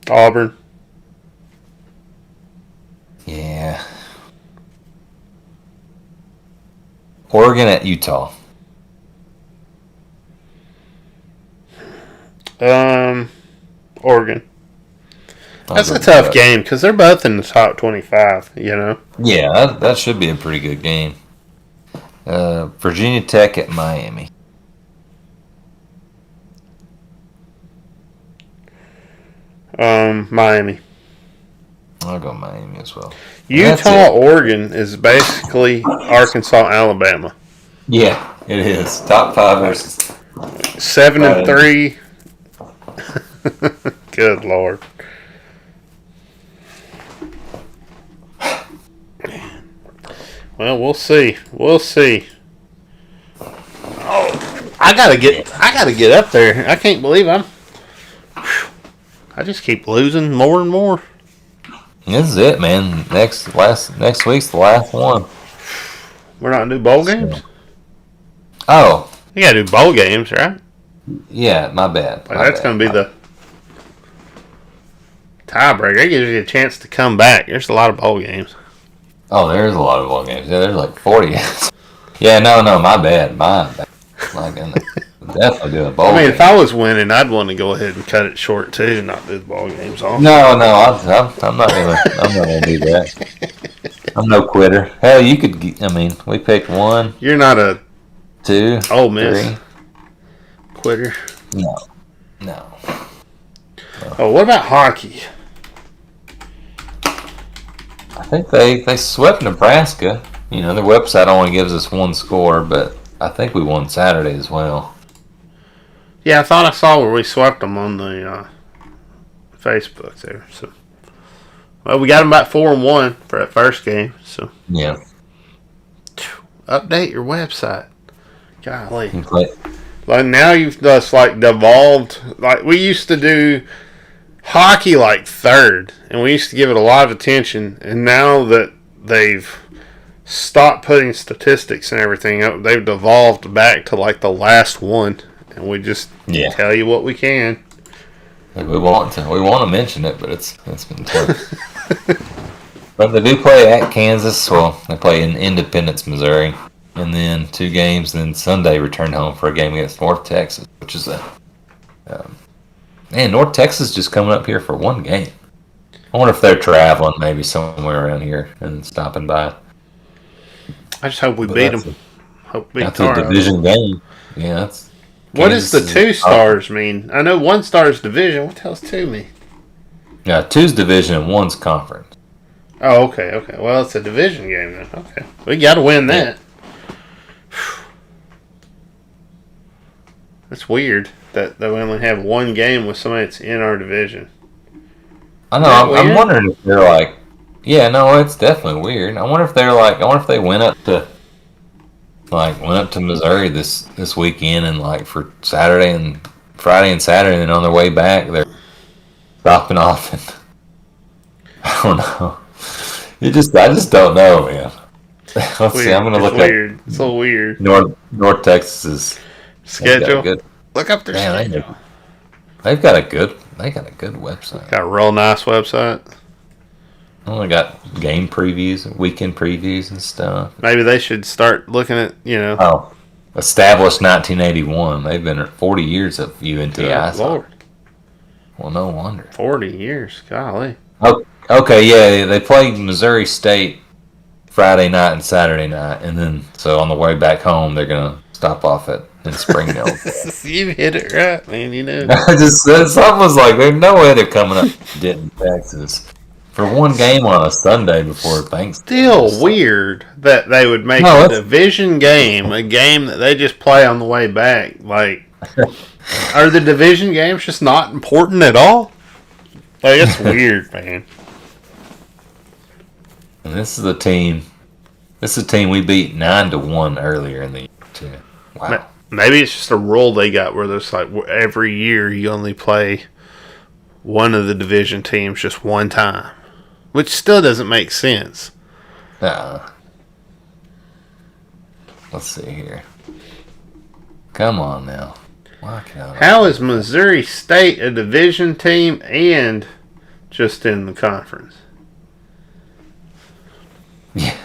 A: Auburn.
B: Yeah. Oregon at Utah.
A: Oregon. That's a tough game because they're both in the top 25, you know?
B: Yeah, that should be a pretty good game. Virginia Tech at Miami.
A: Miami.
B: I'll go Miami as well.
A: Utah, Oregon is basically Arkansas, Alabama.
B: Yeah, it is. Top 5 versus
A: 7-3. Good Lord. Well, we'll see. We'll see. Oh, I gotta get up there. I can't believe I just keep losing more and more.
B: This is it, man. Next week's the last one.
A: We're not gonna do bowl games?
B: Oh.
A: You gotta do bowl games, right?
B: Yeah, my bad.
A: That's gonna be the tiebreaker. It gives you a chance to come back. There's a lot of bowl games.
B: Oh, there's a lot of bowl games. Yeah, there's like 40. Yeah, no, my bad. My goodness. Definitely do a bowl game.
A: If I was winning, I'd want to go ahead and cut it short too, and not do the bowl games off.
B: No, I'm not gonna do that. I'm no quitter. Hell, you could. We picked 1.
A: You're not a
B: 2.
A: Ole Miss
B: 3.
A: quitter.
B: No.
A: Oh, what about hockey?
B: I think they swept Nebraska. Their website only gives us 1 score, but I think we won Saturday as well.
A: Yeah, I thought I saw where we swept them on the Facebook there. So, well, we got them about 4-1 for that first game. So,
B: yeah.
A: Update your website. Golly.
B: Okay.
A: Like now you've just like devolved. Like we used to do hockey like third, and we used to give it a lot of attention. And now that they've stopped putting statistics and everything up, they've devolved back to like the last one, and we just tell you what we can.
B: We want to mention it, but it's been tough. But they do play at Kansas. Well, they play in Independence, Missouri, and then 2 games. Then Sunday return home for a game against North Texas, which is North Texas just coming up here for 1 game. I wonder if they're traveling maybe somewhere around here and stopping by.
A: I just hope we beat them. Hope we beat
B: That's a division game. Yeah, that's.
A: What does the 2 stars mean? I know 1 star is division. What the hell's 2 mean?
B: Yeah, 2's division and 1's conference.
A: Oh, okay. Well, it's a division game then. Okay, we got to win that. That's weird that we only have 1 game with somebody that's in our division.
B: I know. I'm wondering if they're like. Yeah, no, it's definitely weird. I wonder if they're like. I wonder if they went up to Missouri this weekend and like for Saturday and Friday and Saturday, and on their way back they're dropping off. And I don't know. I just don't know, man. Let's see. I'm gonna look
A: weird. It's so weird.
B: North Texas's
A: schedule. Look up their schedule.
B: They got a good website.
A: Got a real nice website.
B: Only got game previews, weekend previews, and stuff.
A: Maybe they should start looking at
B: established 1981. They've been 40 years of UNT.
A: Lord.
B: Well, no wonder.
A: 40 years, golly.
B: Okay, yeah, they played Missouri State Friday night and Saturday night, and then so on the way back home they're gonna stop off in Springdale.
A: You hit it right, man.
B: It's almost like there's no way they're coming up to Denton, Texas for 1 game on a Sunday before Thanksgiving.
A: Still weird that they would make a division game, a game that they just play on the way back. Like, are the division games just not important at all? Like, it's weird, man.
B: And this is a team we beat 9-1 earlier in the year too. Wow.
A: Maybe it's just a rule they got where there's like every year you only play one of the division teams just 1 time, which still doesn't make sense.
B: Let's see here. Come on now.
A: How is Missouri State a division team and just in the conference?
B: Yeah.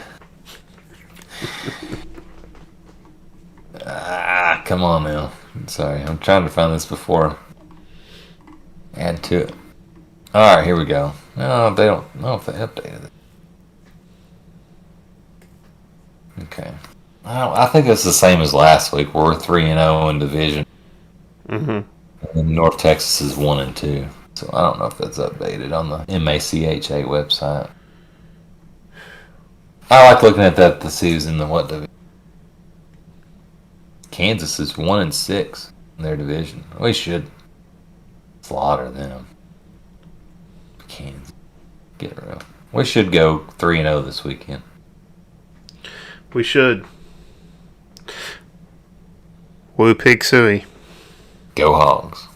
B: Come on now. Sorry, I'm trying to find this before. Add to it. All right, here we go. No, they don't know if they updated it. Okay. I think it's the same as last week. We're 3-0 in division.
A: Mm-hmm.
B: And North Texas is 1-2. So I don't know if that's updated on the MACHA website. I like looking at that to see who's in the what division. Kansas is 1-6 in their division. We should slaughter them. Kansas, get real. We should go 3-0 this weekend.
A: We should. Woo Pig Suey.
B: Go Hogs.